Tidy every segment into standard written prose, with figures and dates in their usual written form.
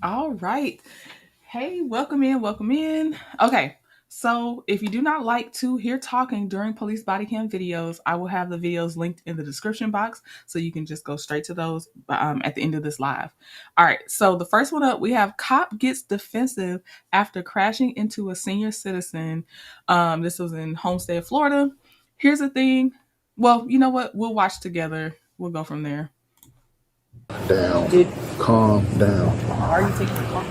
All right. Hey, welcome in, welcome in. Okay, so if you do not like to hear talking during police body cam videos, I will have the videos linked in the description box so you can just go straight to those at the end of this live. All right, so the first one up, we have cop gets defensive after crashing into a senior citizen. This was in Homestead, Florida. Here's the thing. Well, you know what? We'll watch together. We'll go from there. Down. Dude. Calm down. Why are you taking the car?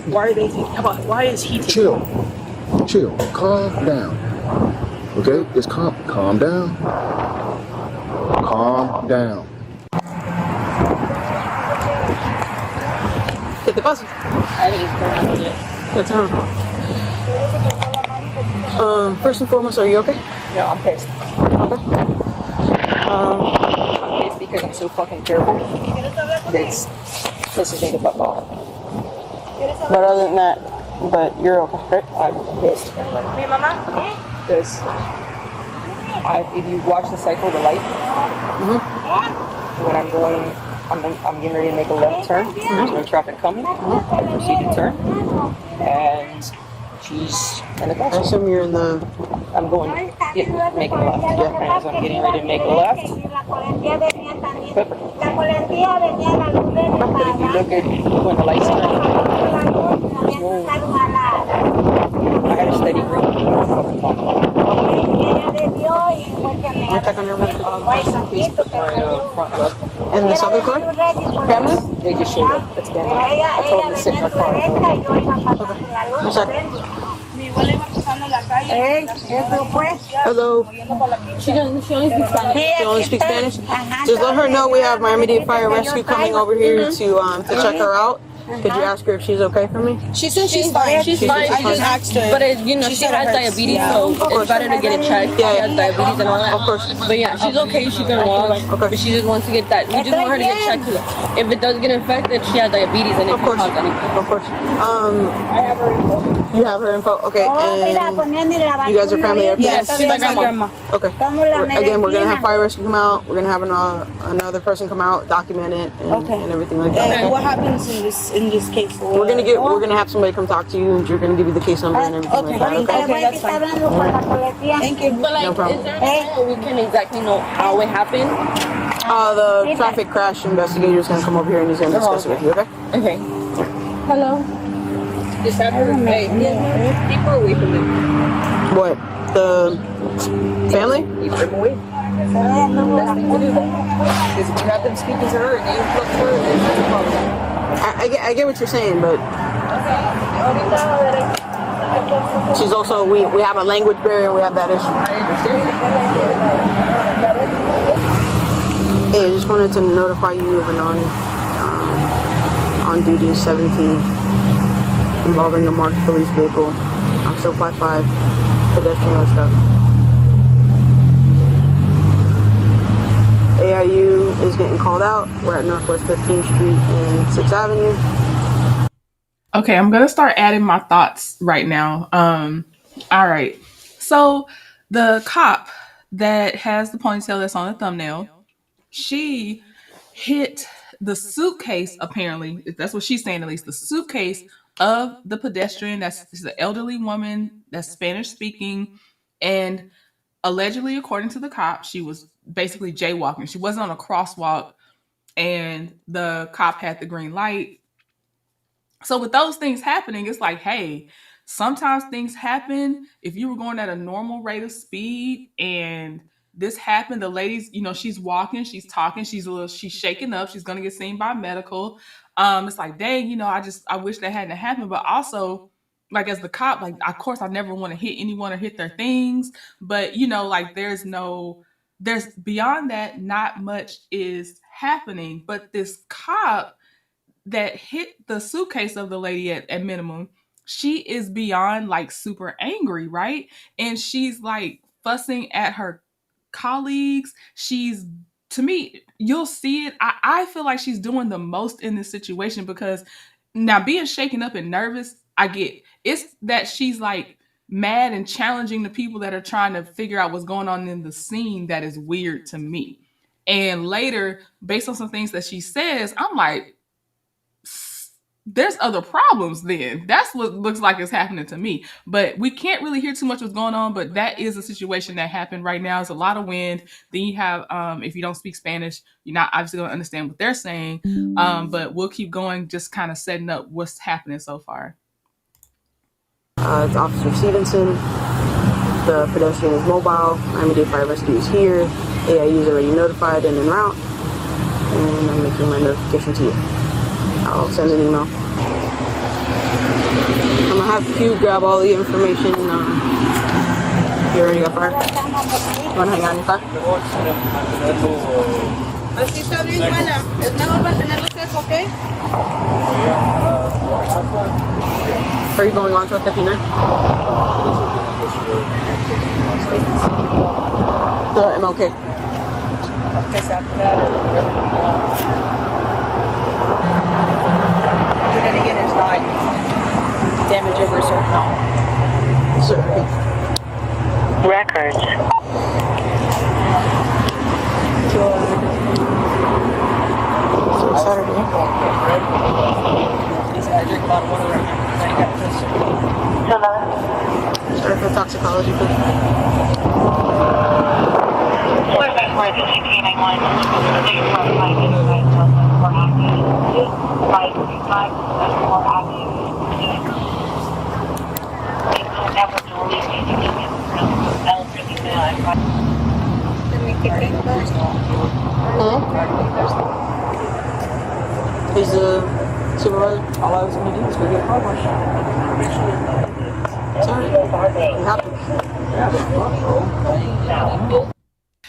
Why are they taking? Why is he taking? Chill. Calm down. Okay, it's calm down. Calm down. Hit the bus. I think it's going to What's wrong? First and foremost, are you okay? No, I'm pissed. Okay. I'm pissed because I'm so fucking careful. This pisses me the fuck off. But other than that, but you're okay, right? I'm pissed. Because if you watch the cycle of the light, when I'm getting ready to make a left turn, there's no traffic coming, I proceed to turn, and she's in the crosswalk. I assume you're in the... I'm going, making a left. Yeah, and as I'm getting ready to make a left, perfect. But if you look at when the lights turn, I had a steady road. I'll check on your front left. And this other car? Family? They just showed up. That's family. I told them to sit in our car. Okay. One second. Hello. She only speaks Spanish. She only speaks Spanish? Just let her know we have Miami-Dade Fire Rescue coming over here to check her out. Could you ask her if she's okay for me? She said she's fine. She's fine. I just asked her. But she has diabetes, so it's better to get it checked. Yeah, she has diabetes and all that. Of course. But yeah, she's okay. She can walk. Okay. But she just wants to get that. We just want her to get checked. If it does get infected, she has diabetes and it can cause anything. Of course. I have her info. You have her info? Okay. And you guys are family? Yes, she's my grandma. Okay. Again, we're going to have fire rescue come out. We're going to have another person come out, document it, and everything like that. And what happens in this case? We're gonna have somebody come talk to you, and you're gonna give you the case number and everything like that. Okay, that's fine. Thank you. But No problem. is there any way we can exactly know how it happened? The traffic crash investigator is gonna come over here and he's gonna discuss it with you. Okay? Okay. Hello. Just have her keep her away from them. What? The family? Keep them away. Best thing to do. Because if you have them speaking to her and they influx her, then that's a problem. I get what you're saying, but she's also we have a language barrier. We have that issue. Hey, I just wanted to notify you of an on duty 17 involving a marked police vehicle. I'm still 5'5", pedestrian stuff. AIU is getting called out. We're at Northwest 15th Street and 6th Avenue. Okay, I'm gonna start adding my thoughts right now. All right. So the cop that has the ponytail that's on the thumbnail, she hit the suitcase, apparently. That's what she's saying, at least. The suitcase of the pedestrian. That's an elderly woman that's Spanish speaking. And allegedly, according to the cop, she was basically jaywalking. She wasn't on a crosswalk, and the cop had the green light. So with those things happening, it's like, hey, sometimes things happen. If you were going at a normal rate of speed and this happened, the lady's, she's walking, she's talking, she's shaking up, she's gonna get seen by medical. It's like, dang, I wish that hadn't happened. But also, like as the cop, like of course I never want to hit anyone or hit their things, but like there's beyond that, not much is happening. But this cop that hit the suitcase of the lady at minimum, she is beyond like super angry, right? And she's like fussing at her colleagues. She's, to me, you'll see it. I feel like she's doing the most in this situation because now being shaken up and nervous, I get it's that she's like mad and challenging the people that are trying to figure out what's going on in the scene that is weird to me. And later, based on some things that she says, I'm like, there's other problems then. That's what looks like is happening to me. But we can't really hear too much what's going on, but that is a situation that happened right now. It's a lot of wind. Then you have, if you don't speak Spanish, you're not obviously going to understand what they're saying. But we'll keep going, just kind of setting up what's happening so far. It's Officer Stevenson. The pedestrian is mobile. Miami-Dade Fire Rescue is here. AIU is already notified and en route. And I'm making my notification to you. I'll send an email. I'm gonna have Q grab all the information. You already got fire? You wanna hang on your car? Así está bien, buena. Es mejor mantenerlo seco, ¿ok? Are you going on to a 59? The MLK. You're gonna get his dog. Damage over a certain amount. Records. So Saturday. He's gonna drink a lot of water right now. Then he got pissed. Hello. Sorry for toxicology, please. Service emergency K91. Please notify me by 535 active. Never to release anything from He's the supervisor. All I was gonna do is go get a car wash. Sorry. It happens.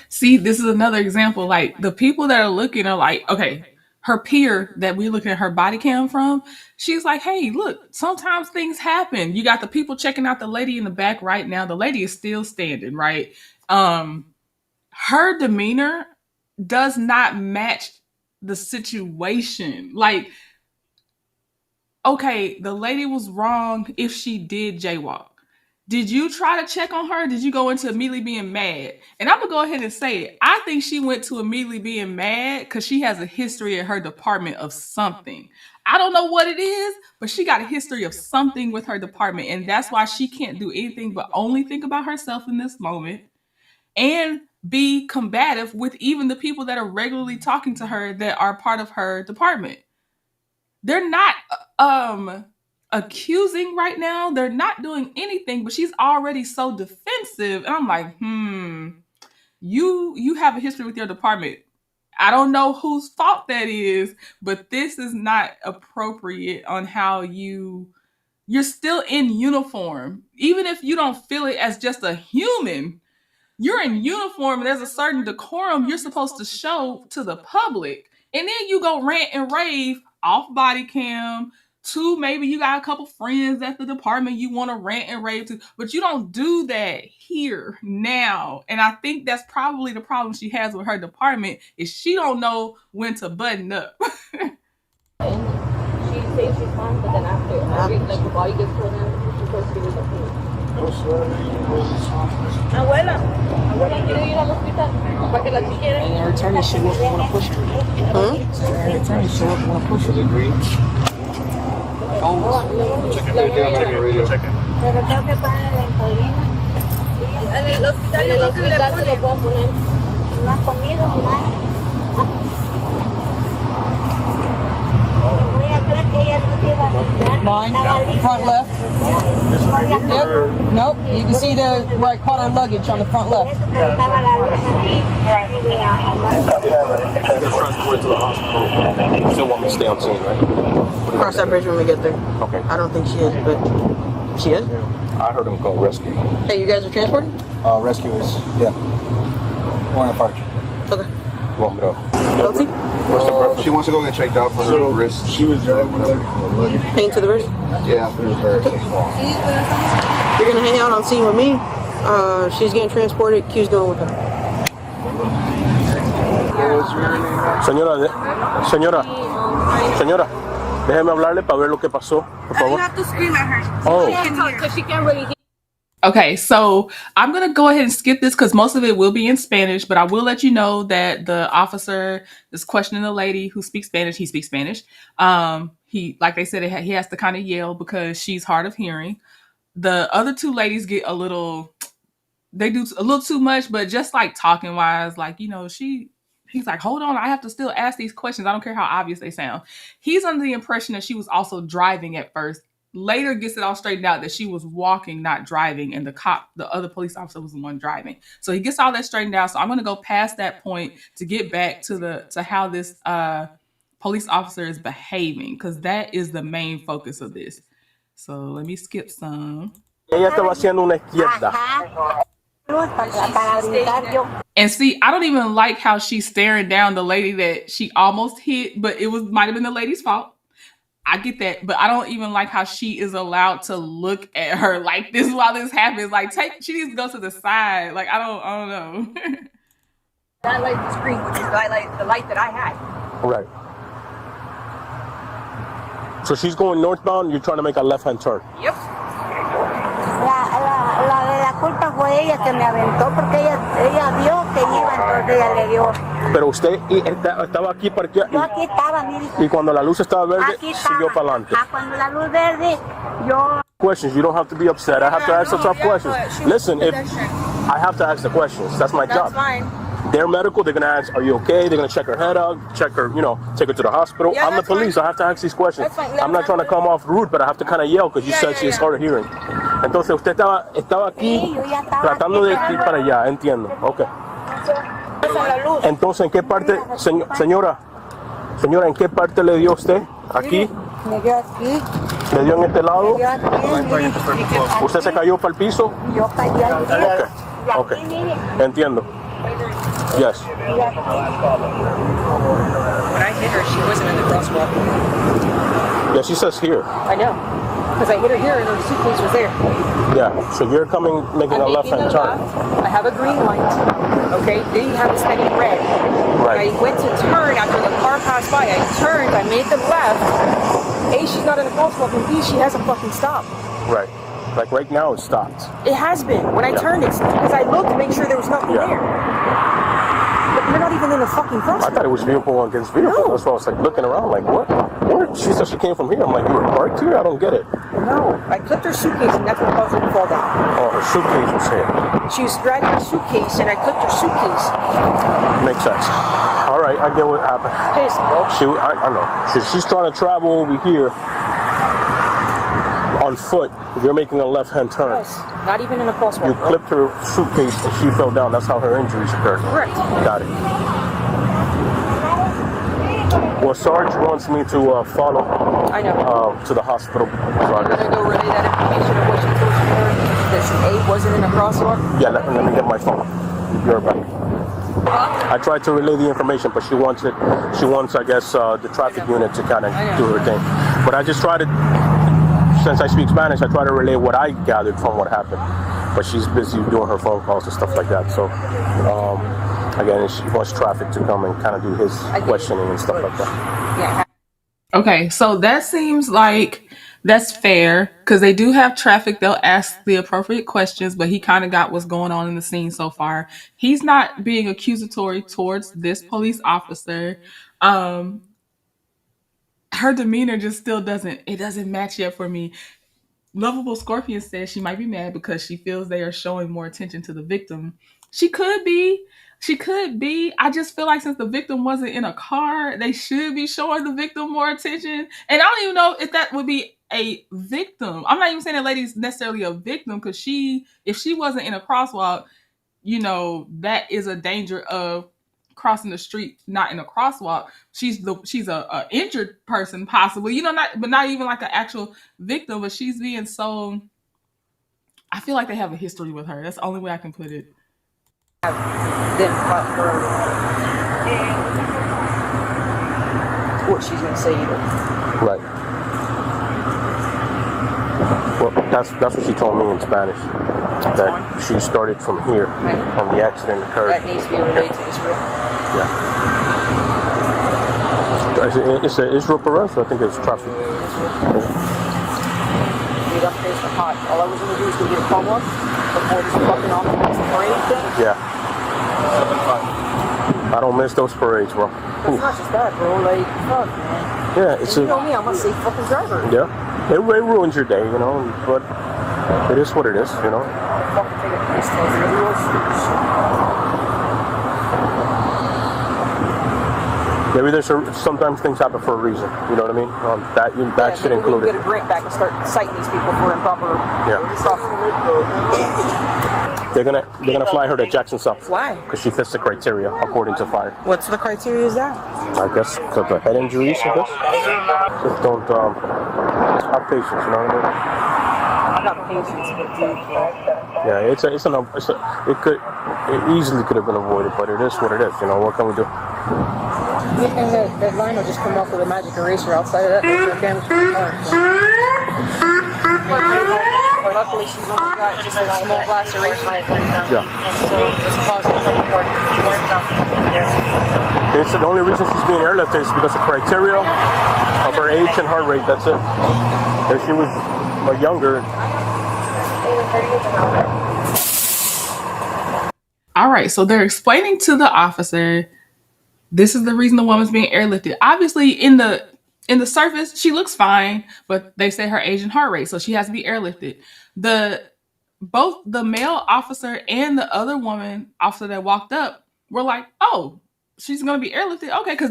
See, this is another example. Like, the people that are looking are like, okay, her peer that we're looking at her body cam from, she's like, hey, look, sometimes things happen. You got the people checking out the lady in the back right now. The lady is still standing, right? Her demeanor does not match the situation. Like, okay, the lady was wrong if she did jaywalk. Did you try to check on her? Did you go into immediately being mad? And I'm going to go ahead and say it. I think she went to immediately being mad because she has a history in her department of something. I don't know what it is, but she got a history of something with her department. And that's why she can't do anything but only think about herself in this moment and be combative with even the people that are regularly talking to her that are part of her department. They're not accusing right now. They're not doing anything, but she's already so defensive. And I'm like, you have a history with your department. I don't know whose fault that is, but this is not appropriate on how you're still in uniform. Even if you don't feel it as just a human, you're in uniform and there's a certain decorum you're supposed to show to the public. And then you go rant and rave off body cam to maybe you got a couple friends at the department you want to rant and rave to, but you don't do that here now. And I think that's probably the problem she has with her department is she don't know when to button up. She says she's fine, but then after like the body gets pulled in, she's supposed to be with the food. Abuela. ¿Quiere ir al hospital? ¿Para que la chequeen? And every time you show up, you want to push her. Every time you show up, you want to push her. Pero tengo que poner la insulina. En el hospital En el hospital se lo puedo poner. No has comido nada. Voy a creer que ella no te iba a quitar. Mine, front left. Yep. Nope. You can see where I caught our luggage on the front left. Estaba la luz ahí. Transported to the hospital. You still want me to stay on scene, right? Cross that bridge when we get there. Okay. I don't think she is, but she is? I heard him call rescue. Hey, you guys are transporting? Rescue is, yeah. We're on a fire truck. Okay. You want me to? Guilty? What's the purpose? She wants to go get checked out for her wrist. She was there, whatever. Pain to the wrist? Yeah, it was very small. You're gonna hang out on scene with me. She's getting transported. Q's going with her. Señora, déjeme hablarle para ver lo que pasó, por favor. You have to scream at her. Oh, Because she can't really hear. Okay, so I'm gonna go ahead and skip this because most of it will be in Spanish, but I will let you know that the officer is questioning the lady who speaks Spanish. He speaks Spanish. He, like they said, he has to kind of yell because she's hard of hearing. The other two ladies get a little, they do a little too much, but just like talking wise, like, he's like, hold on, I have to still ask these questions. I don't care how obvious they sound. He's under the impression that she was also driving at first. Later gets it all straightened out that she was walking, not driving, and the other police officer was the one driving. So he gets all that straightened out. So I'm gonna go past that point to get back to how this police officer is behaving, because that is the main focus of this. So let me skip some. Ella estaba haciendo una izquierda. And see, I don't even like how she's staring down the lady that she almost hit, but might have been the lady's fault. I get that, but I don't even like how she is allowed to look at her like this while this happens. Like, she needs to go to the side. Like, I don't know. That light was green, which is the light that I had. Right. So she's going northbound, you're trying to make a left-hand turn. Yep. La culpa fue ella que me aventó porque ella vio que iba, entonces ella le dio. Pero usted estaba aquí parqueado. Yo aquí estaba, mire. Y cuando la luz estaba verde, Aquí estaba. siguió para adelante. Cuando la luz verde, yo. Questions, you don't have to be upset. I have to ask the tough questions. Listen, if I have to ask the questions, that's my job. That's fine. They're medical, they're gonna ask, are you okay? They're gonna check her head out, check her, take her to the hospital. Yeah, I'm the police, fine. I have to ask these questions. That's fine. I'm not trying to come off rude, but I have to kind of yell because you said she's hard of hearing. Entonces usted estaba aquí Sí, yo ya estaba tratando de aquí, ir para allá, entiendo. Okay. Entonces, ¿en qué parte, señora, ¿en qué parte le dio usted? ¿Aquí? Me dio aquí, ¿Le dio en este lado? me dio aquí, mire. ¿Usted se cayó para el piso? Yo caí aquí. Okay. Entiendo. Yes. When I hit her, she wasn't in the crosswalk. Yeah, she says here. I know. Because I hit her here and her suitcase was there. Yeah, so you're making a left-hand turn. I have a green light. Okay, then you have a steady red. Right. I went to turn after the car passed by. I turned, I made the left. A, she's not in the crosswalk, and B, she hasn't fucking stopped. Right. Like right now, it stopped. It has been. When I turned it, because I looked to make sure there was nothing there. But you're not even in the fucking crosswalk. I thought it was vehicle against vehicle. No. That's why I was like looking around, like what? Where? She said she came from here. I'm like, you were parked here? I don't get it. No, I clipped her suitcase, and that's what caused her to fall down. Oh, her suitcase was here. She was dragging her suitcase, and I clipped her suitcase. Makes sense. All right, I get what happened. Pissed, bro. I know. She's trying to travel over here on foot. You're making a left-hand turn. Yes, not even in a crosswalk. You clipped her suitcase and she fell down. That's how her injuries occurred. Correct. Got it. Well, Sarge wants me to follow I know. to the hospital. So I'm going to go relay that information of what she told you her, that A wasn't in a crosswalk. Yeah, let me get my phone. You're back. I tried to relay the information, but she wants, I guess, the traffic unit to kind of do her thing. But I just try to, since I speak Spanish, I try to relay what I gathered from what happened. But she's busy doing her phone calls and stuff like that. So, again, she wants traffic to come and kind of do his questioning and stuff like that. Yeah. Okay, so that seems like that's fair because they do have traffic. They'll ask the appropriate questions, but he kind of got what's going on in the scene so far. He's not being accusatory towards this police officer. Her demeanor just still doesn't match yet for me. Lovable Scorpion says she might be mad because she feels they are showing more attention to the victim. She could be. I just feel like since the victim wasn't in a car, they should be showing the victim more attention. And I don't even know if that would be a victim. I'm not even saying that lady's necessarily a victim because if she wasn't in a crosswalk, that is a danger of crossing the street not in a crosswalk. She's a injured person possibly, not even like an actual victim, but she's being so. I feel like they have a history with her. That's the only way I can put it. Then what she's gonna say either. Right. Well, that's what she told me in Spanish. That she started from here, from the accident occurred. That needs to be related to Israel. Yeah. It's an Israel arrest. I think it's traffic. All I was gonna do is go get a car wash. before this fucking off parade thing. Yeah. I don't miss those parades, bro. It's not just that, bro. Like, fuck, man. Yeah, it's and you know me, I'm a safe fucking driver. Yeah. It ruins your day, you know, but it is what it is, you know. Fucking take a piece, Maybe there's sometimes things happen for a reason. You know what I mean? That should include it. Get a grant back and start citing these people for improper stuff. They're gonna fly her to Jackson South. Why? Because she fits the criteria according to fire. What's the criteria? Is that? I guess because of head injuries. I guess. Just don't have patience. You know what I mean? I got patience, but dude. Yeah, it easily could have been avoided, but it is what it is. You know, what can we do? And that line will just come off with a magic eraser outside of that. There's no damage to the car. But luckily, she's only got just a small glass eraser. Yeah. So it's positive. It's the only reason she's being airlifted is because of criteria of her age and heart rate. That's it. If she was younger. All right, so they're explaining to the officer, this is the reason the woman's being airlifted. Obviously, in the surface, she looks fine, but they say her age and heart rate, so she has to be airlifted. Both the male officer and the other woman officer that walked up were like, oh, she's going to be airlifted. Okay, because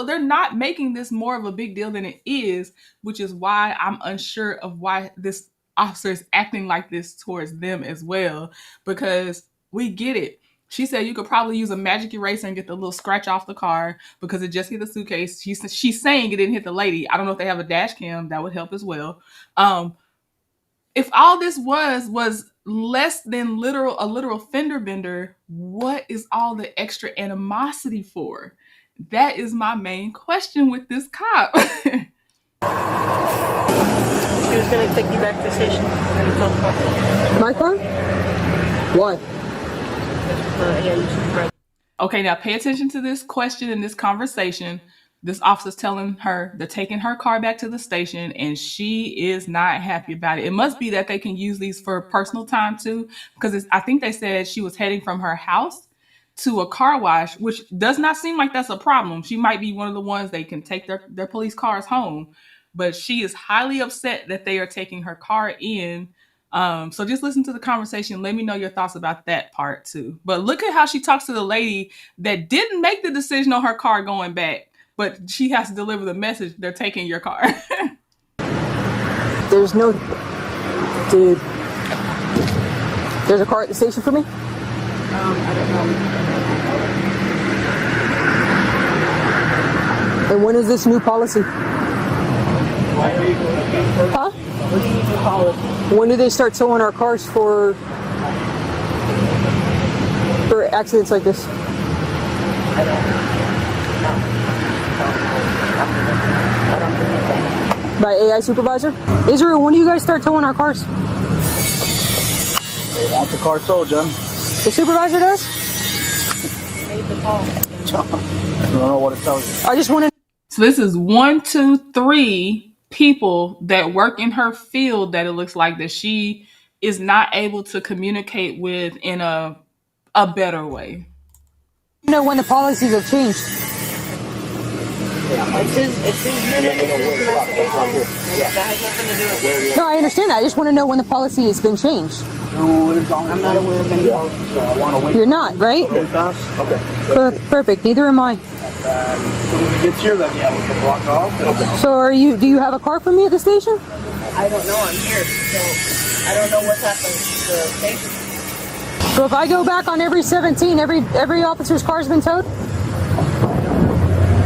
they're not making this more of a big deal than it is, which is why I'm unsure of why this officer is acting like this towards them as well, because we get it. She said you could probably use a magic eraser and get the little scratch off the car because it just hit the suitcase. She's saying it didn't hit the lady. I don't know if they have a dash cam. That would help as well. If all this was less than a literal fender bender, what is all the extra animosity for? That is my main question with this cop. She was going to take you back to the station. My car? Why? Yeah, you should be right. Okay, now pay attention to this question and this conversation. This officer's telling her they're taking her car back to the station and she is not happy about it. It must be that they can use these for personal time too, because I think they said she was heading from her house to a car wash, which does not seem like that's a problem. She might be one of the ones they can take their police cars home, but she is highly upset that they are taking her car in. So just listen to the conversation. Let me know your thoughts about that part too. But look at how she talks to the lady that didn't make the decision on her car going back, but she has to deliver the message. They're taking your car. There's no... Dude. There's a car at the station for me? I don't know. And when is this new policy? Huh? When do they start towing our cars for accidents like this? By AI supervisor? Israel, when do you guys start towing our cars? They want the car towed, John. The supervisor does? Made the call. I don't know what it tells you. I just want to... So this is 1, 2, 3 people that work in her field that it looks like that she is not able to communicate with in a better way. You know when the policies have changed. It's his investigation. That has nothing to do with it. No, I understand that. I just want to know when the policy has been changed. I'm not aware of any policy. You're not, right? Okay. Perfect. Neither am I. When we get here, then yeah, we can block off. Okay. So do you have a car for me at the station? I don't know. I'm here, so I don't know what's happening to the station. So if I go back on every 17, every officer's car's been towed?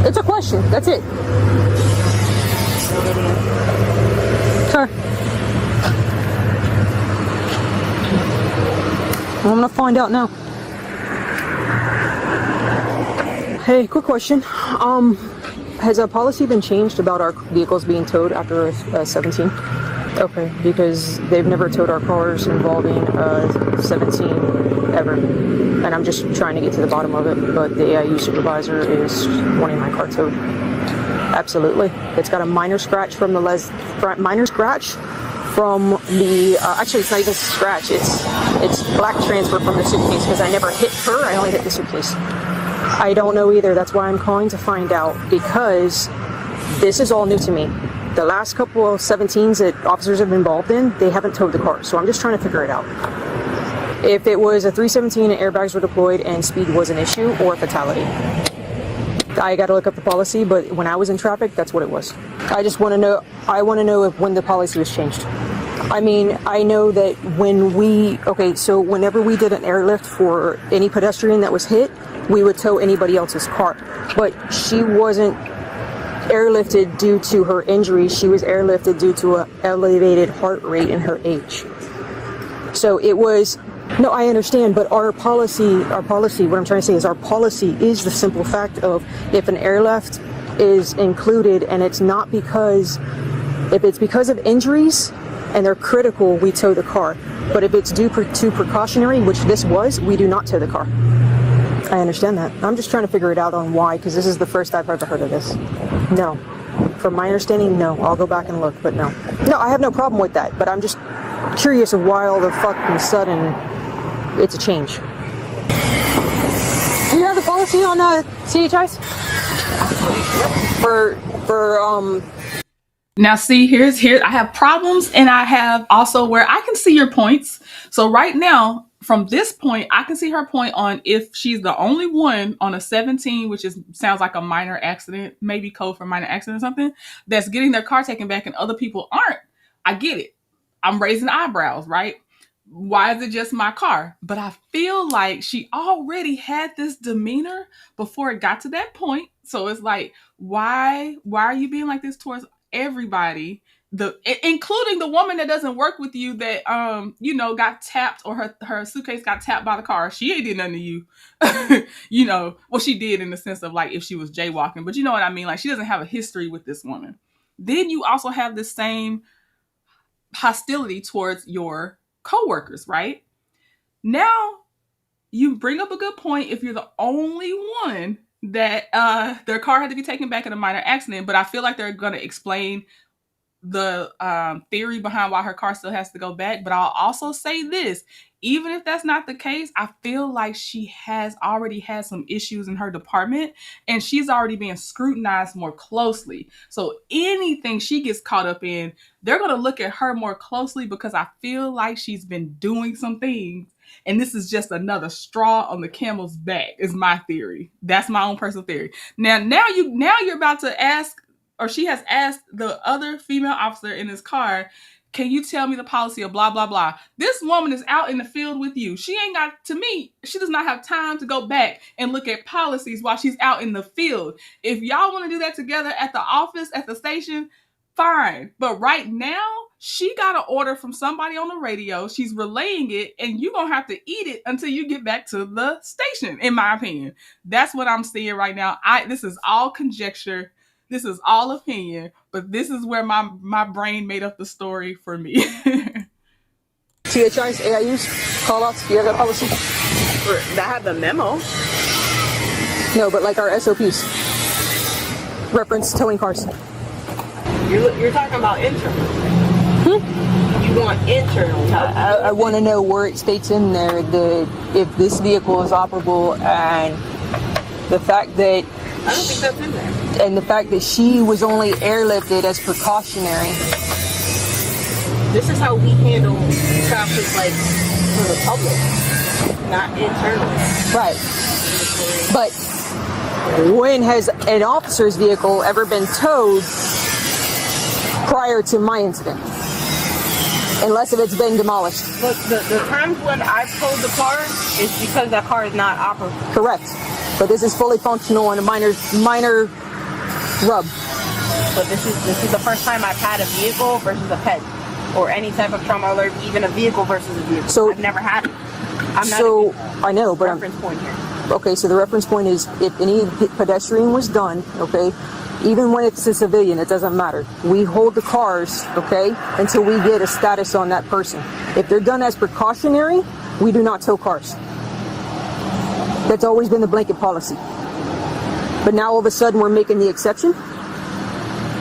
It's a question. That's it. Sir. I'm gonna find out now. Hey, quick question. Has a policy been changed about our vehicles being towed after 17? Okay, because they've never towed our cars involving 17 ever. And I'm just trying to get to the bottom of it, but the AIU supervisor is wanting my car towed. Absolutely. It's got a minor scratch from the minor scratch from the, actually it's not even a scratch, it's black transfer from the suitcase because I never hit her, I only hit the suitcase. I don't know either, that's why I'm calling to find out, because this is all new to me. The last couple of 17s that officers have been involved in, they haven't towed the car, so I'm just trying to figure it out. If it was a 317 and airbags were deployed and speed was an issue, or a fatality. I gotta look up the policy, but when I was in traffic, that's what it was. I just want to know, if when the policy was changed. I mean, I know that so whenever we did an airlift for any pedestrian that was hit, we would tow anybody else's car. But she wasn't airlifted due to her injury, she was airlifted due to an elevated heart rate in her age. So it was, no, I understand, but our policy, what I'm trying to say is our policy is the simple fact of if an airlift is included and it's not because, if it's because of injuries and they're critical, we tow the car. But if it's due to precautionary, which this was, we do not tow the car. I understand that. I'm just trying to figure it out on why, because this is the first I've ever heard of this. No. From my understanding, no. I'll go back and look, but no. No, I have no problem with that, but I'm just curious of why all the fucking sudden it's a change. Do you have the policy on CHIs? Now see, here's I have problems, and I have also where I can see your points. So right now, from this point, I can see her point on if she's the only one on a 17, which sounds like a minor accident, maybe code for minor accident or something, that's getting their car taken back and other people aren't. I get it. I'm raising eyebrows, right? Why is it just my car? But I feel like she already had this demeanor before it got to that point. So it's like, why are you being like this towards everybody? Including the woman that doesn't work with you that got tapped, or her suitcase got tapped by the car. She ain't did nothing to you. Well, she did in the sense of like if she was jaywalking, but you know what I mean? Like she doesn't have a history with this woman. Then you also have the same hostility towards your coworkers, right? Now you bring up a good point if you're the only one that their car had to be taken back in a minor accident, but I feel like they're going to explain the theory behind why her car still has to go back. But I'll also say this, even if that's not the case, I feel like she has already had some issues in her department and she's already being scrutinized more closely. So anything she gets caught up in, they're going to look at her more closely because I feel like she's been doing some things. And this is just another straw on the camel's back is my theory. That's my own personal theory. Now you're about to ask, or she has asked the other female officer in his car, can you tell me the policy of blah, blah, blah? This woman is out in the field with you. She does not have time to go back and look at policies while she's out in the field. If y'all want to do that together at the office, at the station, fine. But right now, she got an order from somebody on the radio. She's relaying it, and you're going to have to eat it until you get back to the station, in my opinion. That's what I'm seeing right now. This is all conjecture. This is all opinion, but this is where my brain made up the story for me. THIs, AIUs, call-outs, do you have that policy? That had the memo. No, but like our SOPs. Reference towing cars. You're talking about internal. You want internal. I want to know where it states in there if this vehicle is operable, and the fact that I don't think that's in there. And the fact that she was only airlifted as precautionary. This is how we handle traffic, like, for the public, not internally. Right. But when has an officer's vehicle ever been towed prior to my incident? Unless if it's been demolished. But the times when I've towed the car is because that car is not operable. Correct. But this is fully functional and a minor rub. But this is the first time I've had a vehicle versus a pet, or any type of trauma alert, even a vehicle versus a vehicle. So I've never had it. I'm not I know, but reference point here. Okay, so the reference point is if any pedestrian was done, okay, even when it's a civilian, it doesn't matter. We hold the cars, okay, until we get a status on that person. If they're done as precautionary, we do not tow cars. That's always been the blanket policy. But now all of a sudden we're making the exception?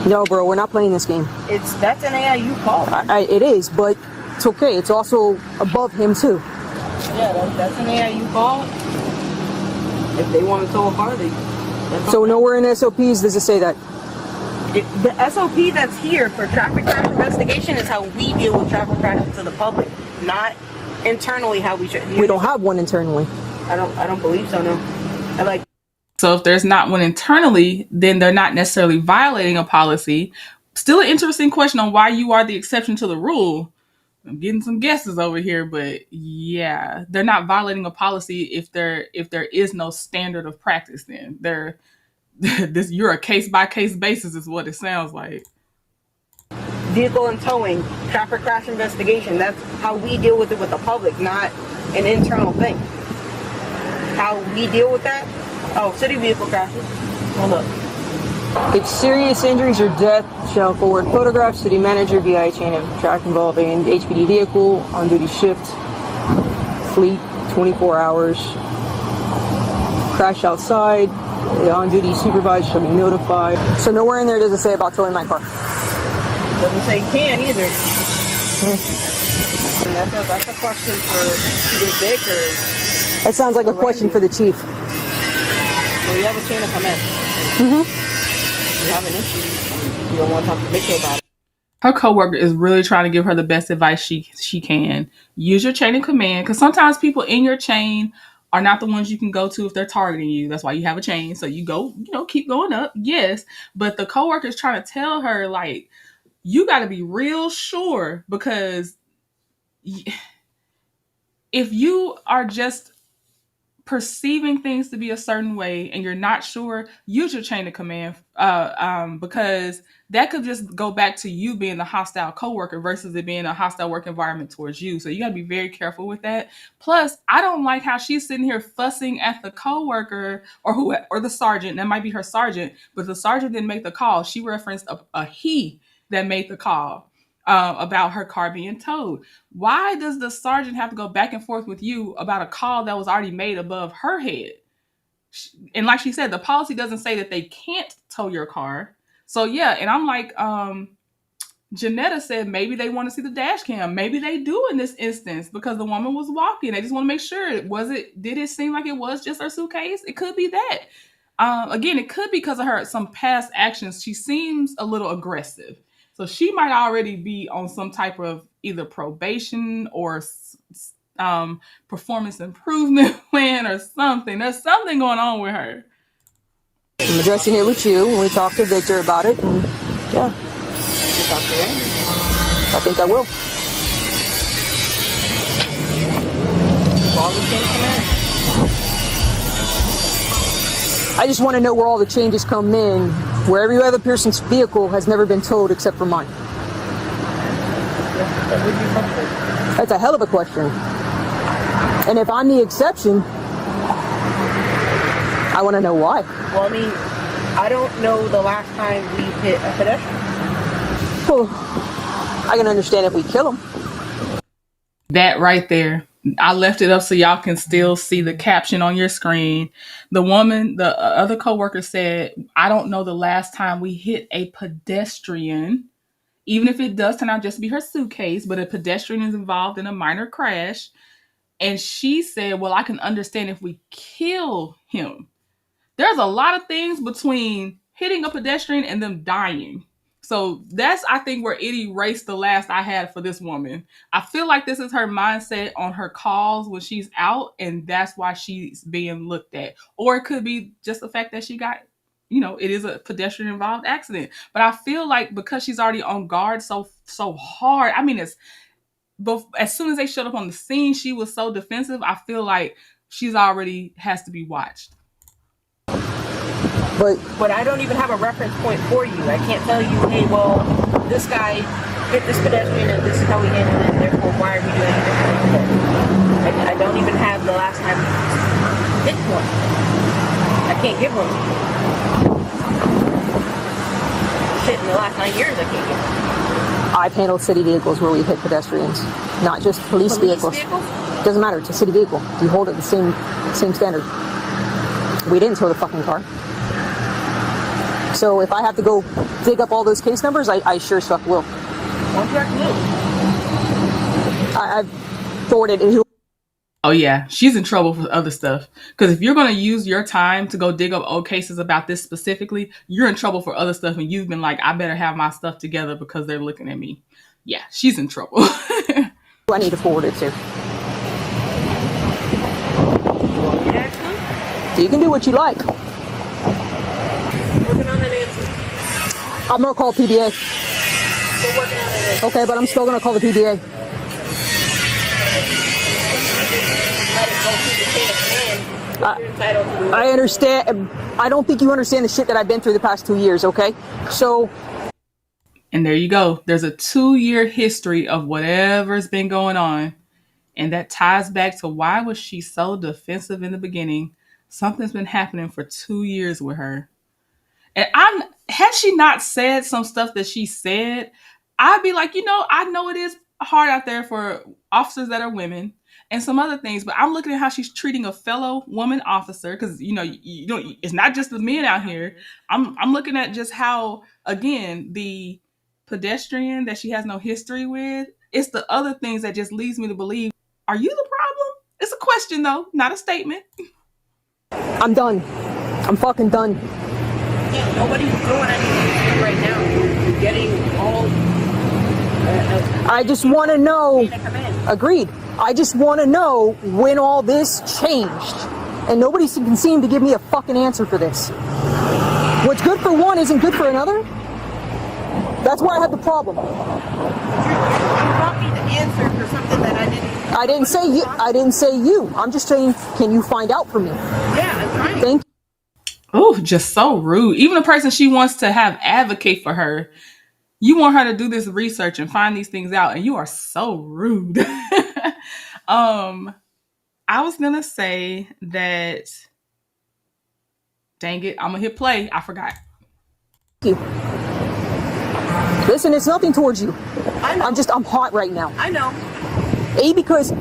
No, bro, we're not playing this game. That's an AIU call. It is, but it's okay. It's also above him too. Yeah, that's an AIU call. If they want to tow a car, so nowhere in SOPs does it say that. The SOP that's here for traffic crash investigation is how we deal with traffic crashes to the public, not internally how we should. We don't have one internally. I don't believe so. No. So if there's not one internally, then they're not necessarily violating a policy. Still an interesting question on why you are the exception to the rule. I'm getting some guesses over here, but yeah, they're not violating a policy if there is no standard of practice. Then you're a case by case basis is what it sounds like. Vehicle and towing, traffic crash investigation. That's how we deal with it with the public, not an internal thing. How we deal with that? Oh, city vehicle crashes. Hold up. If serious injuries or death, shall forward photograph city manager via chain of track involving HPD vehicle on duty shift, fleet 24 hours. Crash outside, the on duty supervisor shall be notified. So nowhere in there does it say about towing my car. Doesn't say can either. And that's a question for Peter Vic or. That sounds like a question for the chief. Well, you have a chain of command. You have an issue. You don't want to talk to Victor about it. Her coworker is really trying to give her the best advice she can. Use your chain of command, because sometimes people in your chain are not the ones you can go to if they're targeting you. That's why you have a chain. So you go, keep going up. Yes. But the coworker is trying to tell her, like, you got to be real sure, because if you are just perceiving things to be a certain way and you're not sure, use your chain of command, because that could just go back to you being the hostile coworker versus it being a hostile work environment towards you. So you got to be very careful with that. Plus, I don't like how she's sitting here fussing at the coworker or the sergeant. That might be her sergeant, but the sergeant didn't make the call. She referenced a he that made the call about her car being towed. Why does the sergeant have to go back and forth with you about a call that was already made above her head? And like she said, the policy doesn't say that they can't tow your car. So yeah, and I'm like, Janetta said maybe they want to see the dash cam. Maybe they do in this instance because the woman was walking. They just want to make sure. Did it seem like it was just her suitcase? It could be that. Again, it could be because of some past actions. She seems a little aggressive. So she might already be on some type of either probation or performance improvement plan or something. There's something going on with her. I'm addressing it with you when we talk to Victor about it. And yeah. You talk to him? I think I will. I just want to know where all the changes come in, where every other person's vehicle has never been towed except for mine. That's a hell of a question. And if I'm the exception, I want to know why. Well, I mean, I don't know the last time we hit a pedestrian. Well, I can understand if we kill him. That right there. I left it up so y'all can still see the caption on your screen. The woman, the other coworker said, I don't know the last time we hit a pedestrian, even if it does turn out just to be her suitcase, but a pedestrian is involved in a minor crash. And she said, well, I can understand if we kill him. There's a lot of things between hitting a pedestrian and them dying. So that's, I think, where it erased the last I had for this woman. I feel like this is her mindset on her calls when she's out, and that's why she's being looked at. Or it could be just the fact that she got, it is a pedestrian involved accident. But I feel like because she's already on guard so hard, I mean, as soon as they showed up on the scene, she was so defensive. I feel like she's already has to be watched. But I don't even have a reference point for you. I can't tell you, hey, well, this guy hit this pedestrian and this is how we handled it, therefore why are we doing it differently? I don't even have the last time we hit one. I can't give one. Shit, in the last 9 years I can't give one. I've handled city vehicles where we hit pedestrians, not just police vehicles. Doesn't matter, it's a city vehicle. You hold it the same standard. We didn't tow the fucking car. So if I have to go dig up all those case numbers, I sure as fuck will. I've forwarded it. Oh yeah, she's in trouble for other stuff. Because if you're going to use your time to go dig up old cases about this specifically, you're in trouble for other stuff, and you've been like, I better have my stuff together because they're looking at me. Yeah, she's in trouble. I need to forward it to. You can do what you like. Working on an answer. I'm gonna call PBA. We're working on an answer. Okay, but I'm still gonna call the PBA. I understand. I don't think you understand the shit that I've been through the past 2 years, okay? So. And there you go. There's a 2-year history of whatever's been going on. And that ties back to why was she so defensive in the beginning? Something's been happening for 2 years with her. And had she not said some stuff that she said, I'd be like, I know it is hard out there for officers that are women and some other things, but I'm looking at how she's treating a fellow woman officer because you don't. It's not just the men out here. I'm looking at just how, again, the pedestrian that she has no history with. It's the other things that just leads me to believe. Are you the problem? It's a question though, not a statement. I'm done. I'm fucking done. Yeah, nobody's doing anything right now. You're getting all. I just want to know. Agreed. I just want to know when all this changed. And nobody can seem to give me a fucking answer for this. What's good for one isn't good for another. That's where I have the problem. You want me to answer for something that I didn't. I didn't say you. I didn't say you. I'm just saying, can you find out for me? Yeah, I'm trying. Thank you. Oh, just so rude. Even the person she wants to have advocate for her, you want her to do this research and find these things out, and you are so rude. I was gonna say that. Dang it! I'm gonna hit play. I forgot. Thank you. Listen, it's nothing towards you. I know. I'm hot right now. I know. Because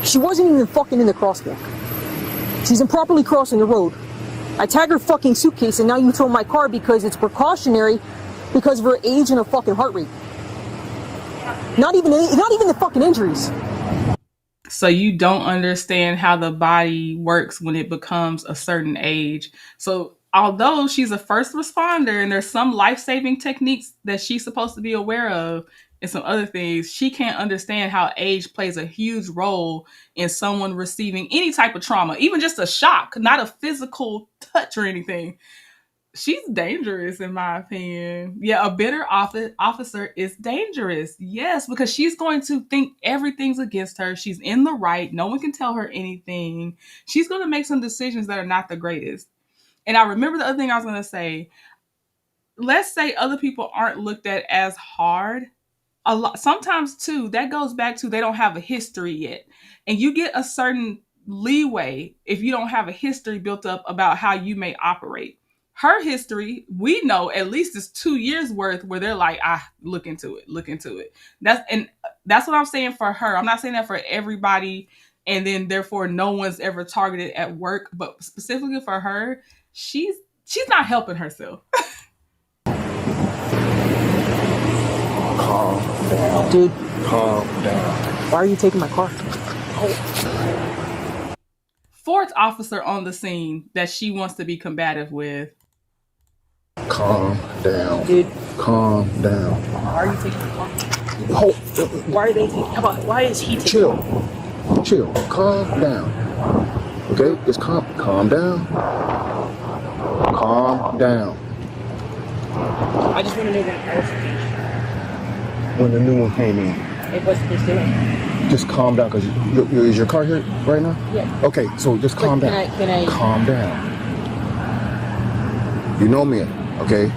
she wasn't even fucking in the crosswalk. She's improperly crossing the road. I tag her fucking suitcase, and now you tow my car because it's precautionary because of her age and her fucking heart rate. Not even the fucking injuries. So you don't understand how the body works when it becomes a certain age. So although she's a first responder and there's some life-saving techniques that she's supposed to be aware of and some other things, she can't understand how age plays a huge role in someone receiving any type of trauma, even just a shock, not a physical touch or anything. She's dangerous, in my opinion. Yeah, a bitter officer is dangerous. Yes, because she's going to think everything's against her. She's in the right. No one can tell her anything. She's going to make some decisions that are not the greatest. And I remember the other thing I was going to say. Let's say other people aren't looked at as hard. A lot, sometimes too, that goes back to they don't have a history yet. And you get a certain leeway if you don't have a history built up about how you may operate. Her history, we know at least is 2 years worth where they're like, look into it. That's what I'm saying for her. I'm not saying that for everybody, and then therefore no one's ever targeted at work, but specifically for her, she's not helping herself. Calm down. Dude. Calm down. Why are you taking my car? Fourth officer on the scene that she wants to be combative with. Calm down. Dude. Calm down. Why are you taking my car? Why are they taking? Why is he taking? Chill. Calm down. Okay, just calm down. Calm down. I just want to know when it was. When the new one came in, It was supposed to. just calm down, because is your car here right now? Yeah. Okay, so just calm down. Can I? Calm down. You know me, okay?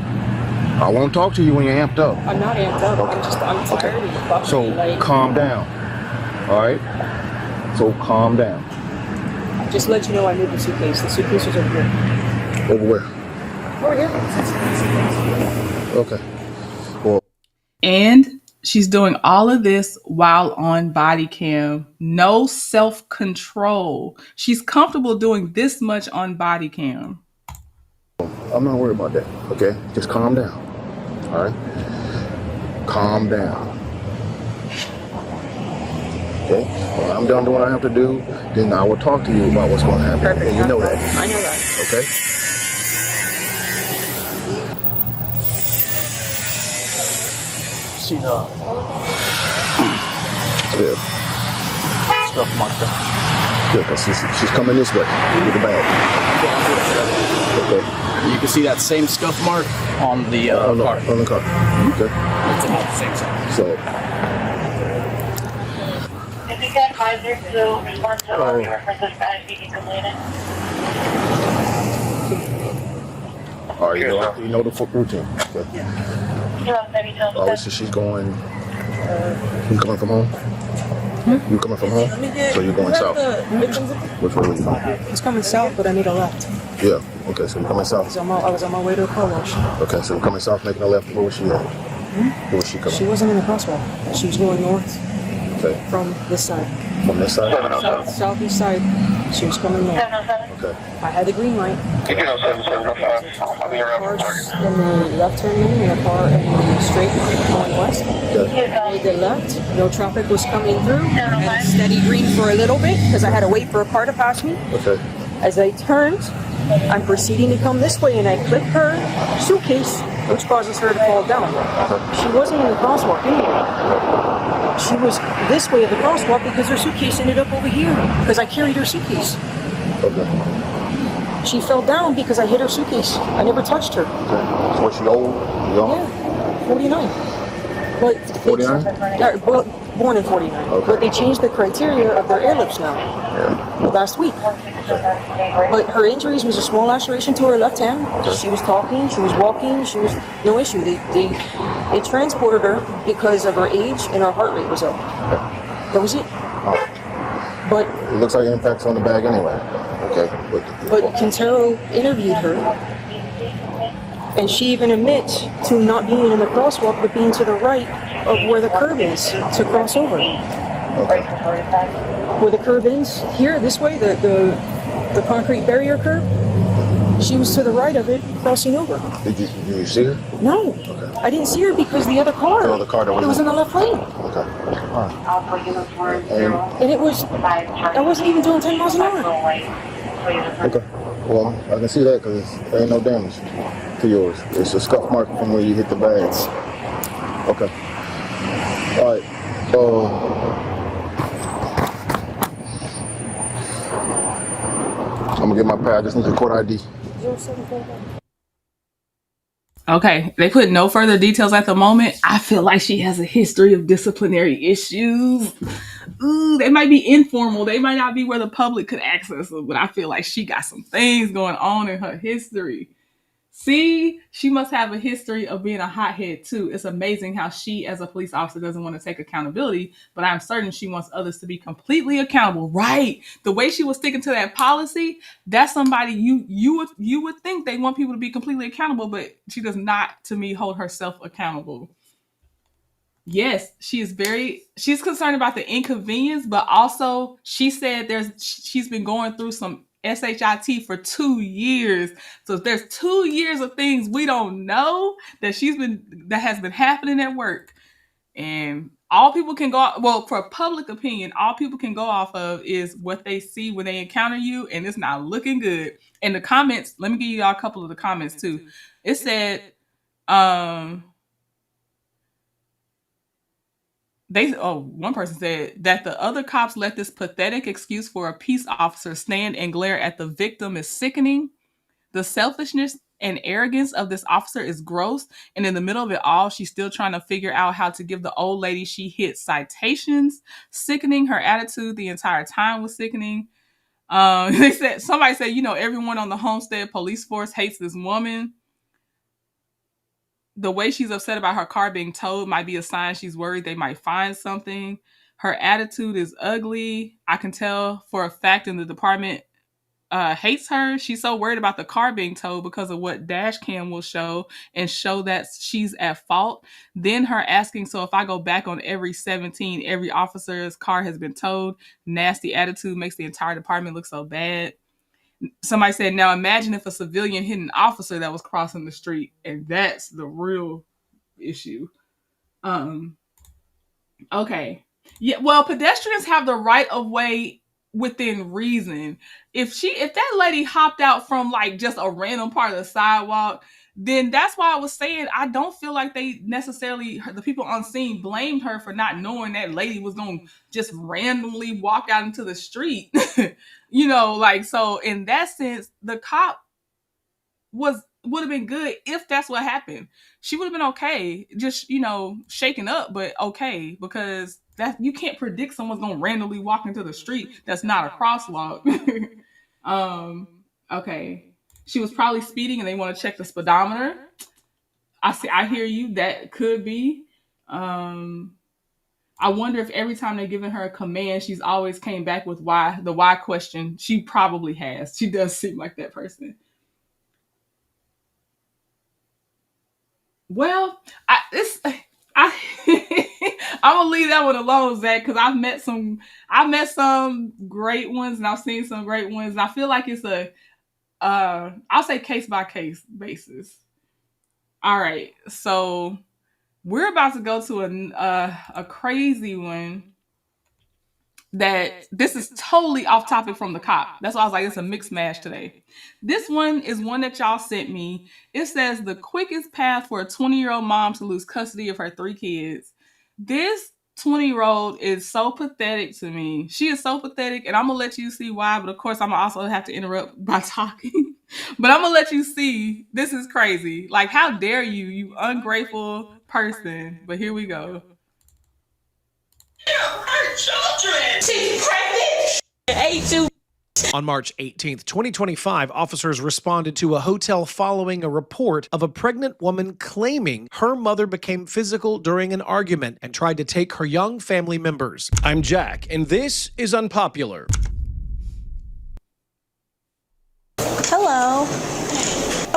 I won't talk to you when you're amped up. I'm not amped up. I'm tired of you fucking So me, like, calm down. All right? So calm down. just to let you know I moved the suitcase. The suitcase was over here. Over where? Over here. Okay. Well, And she's doing all of this while on body cam. No self-control. She's comfortable doing this much on body cam. I'm not worried about that. Okay, just calm down. All right, calm down. Okay, when I'm done doing what I have to do, then I will talk to you about what's going to happen. Perfect. And you know that. I know that. Okay. See the Yeah. stuff marked up. Yeah, because she's coming this way with the bag. Okay. You can see that same scuff mark on the car. On the car. Okay. It's about the same size. So, If you got advisors to respond to all your references as you can complete it. all right, you know the full routine. Okay. You have maybe tell Oh, so she's going. You coming from home? You coming from home? So you're going south. Which way are you going? It's coming south, but I need a left. Yeah. Okay, so you're coming south. I was on my way to a car wash. Okay, so you're coming south, making a left. Where was she at? Where was she coming? She wasn't in the crosswalk. She was going north Okay. from this side. From this side? Southeast side. She was coming north. 707. Okay. I had the green light. Ticket 07705. I'll be around for Cars in the left turn lane and a car in the straight going west. Okay. Made the left. No traffic was coming through. I had a steady green for a little bit because I had to wait for a car to pass me. Okay. As I turned, I'm proceeding to come this way and I clip her suitcase, which causes her to fall down. She wasn't in the crosswalk anyway. She was this way of the crosswalk because her suitcase ended up over here because I carried her suitcase. Okay. She fell down because I hit her suitcase. I never touched her. Okay. So was she old? Young? Yeah, 49. But 49? Born in 49. Okay. But they changed the criteria of their airlifts now. Yeah. Last week. But her injuries was a small laceration to her left hand. She was talking, she was walking, she was no issue. They transported her because of her age and her heart rate was up. That was it. Oh. But It looks like impact's on the bag anyway. Okay. but Quintero interviewed her, and she even admits to not being in the crosswalk but being to the right of where the curb is to cross over. Okay. Where the curb ends here, this way, the concrete barrier curb. She was to the right of it, crossing over. Did you see her? No, I didn't see her because the other car. The other car that it was in the left lane, Okay. All right. Alpha Uniform And- and it was. I wasn't even doing 10 miles an hour. Okay. Well, I can see that because there ain't no damage to yours. It's a scuff mark from where you hit the bags. Okay. All right. I'm gonna get my pad. I just need your court ID. Okay, they put no further details at the moment. I feel like she has a history of disciplinary issues. They might be informal. They might not be where the public could access them, but I feel like she got some things going on in her history. See, she must have a history of being a hothead too. It's amazing how she, as a police officer, doesn't want to take accountability, but I'm certain she wants others to be completely accountable. Right? The way she was sticking to that policy, that's somebody you would think they want people to be completely accountable, but she does not, to me, hold herself accountable. Yes, she's concerned about the inconvenience, but also she said she's been going through some SHIT for 2 years. So there's 2 years of things we don't know that has been happening at work. And all people can go, well, for public opinion, all people can go off of is what they see when they encounter you, and it's not looking good. And the comments, let me give you all a couple of the comments too. It said, one person said that the other cops let this pathetic excuse for a peace officer stand and glare at the victim is sickening. The selfishness and arrogance of this officer is gross. And in the middle of it all, she's still trying to figure out how to give the old lady she hit citations. Sickening. Her attitude the entire time was sickening. Somebody said, everyone on the Homestead police force hates this woman. The way she's upset about her car being towed might be a sign she's worried they might find something. Her attitude is ugly. I can tell for a fact in the department hates her. She's so worried about the car being towed because of what dash cam will show and show that she's at fault. Then her asking, so if I go back on every 17, every officer's car has been towed. Nasty attitude makes the entire department look so bad. Somebody said, now imagine if a civilian hit an officer that was crossing the street, and that's the real issue. Okay. Yeah, well, pedestrians have the right of way within reason. If that lady hopped out from like just a random part of the sidewalk, then that's why I was saying I don't feel like they necessarily, the people on scene, blamed her for not knowing that lady was going to just randomly walk out into the street. Like, so in that sense, the cop would have been good if that's what happened. She would have been okay, just shaken up, but okay, because that you can't predict someone's gonna randomly walk into the street. That's not a crosswalk. Okay. She was probably speeding and they want to check the speedometer. I hear you. That could be. I wonder if every time they're giving her a command, she's always came back with the why question. She probably has. She does seem like that person. Well, I'm gonna leave that one alone, Zach, because I've met some great ones and I've seen some great ones. I feel like it's I'll say case by case basis. All right, so we're about to go to a crazy one. That this is totally off topic from the cop. That's why I was like, it's a mixed mash today. This one is one that y'all sent me. It says the quickest path for a 20-year-old mom to lose custody of her 3 kids. This 20-year-old is so pathetic to me. She is so pathetic, and I'm gonna let you see why, but of course I'm gonna also have to interrupt by talking. But I'm gonna let you see. This is crazy. Like, how dare you ungrateful person. But here we go. Her children. She's pregnant. On March 18th, 2025, officers responded to a hotel following a report of a pregnant woman claiming her mother became physical during an argument and tried to take her young family members. I'm Jack, and this is Unpopular. Hello.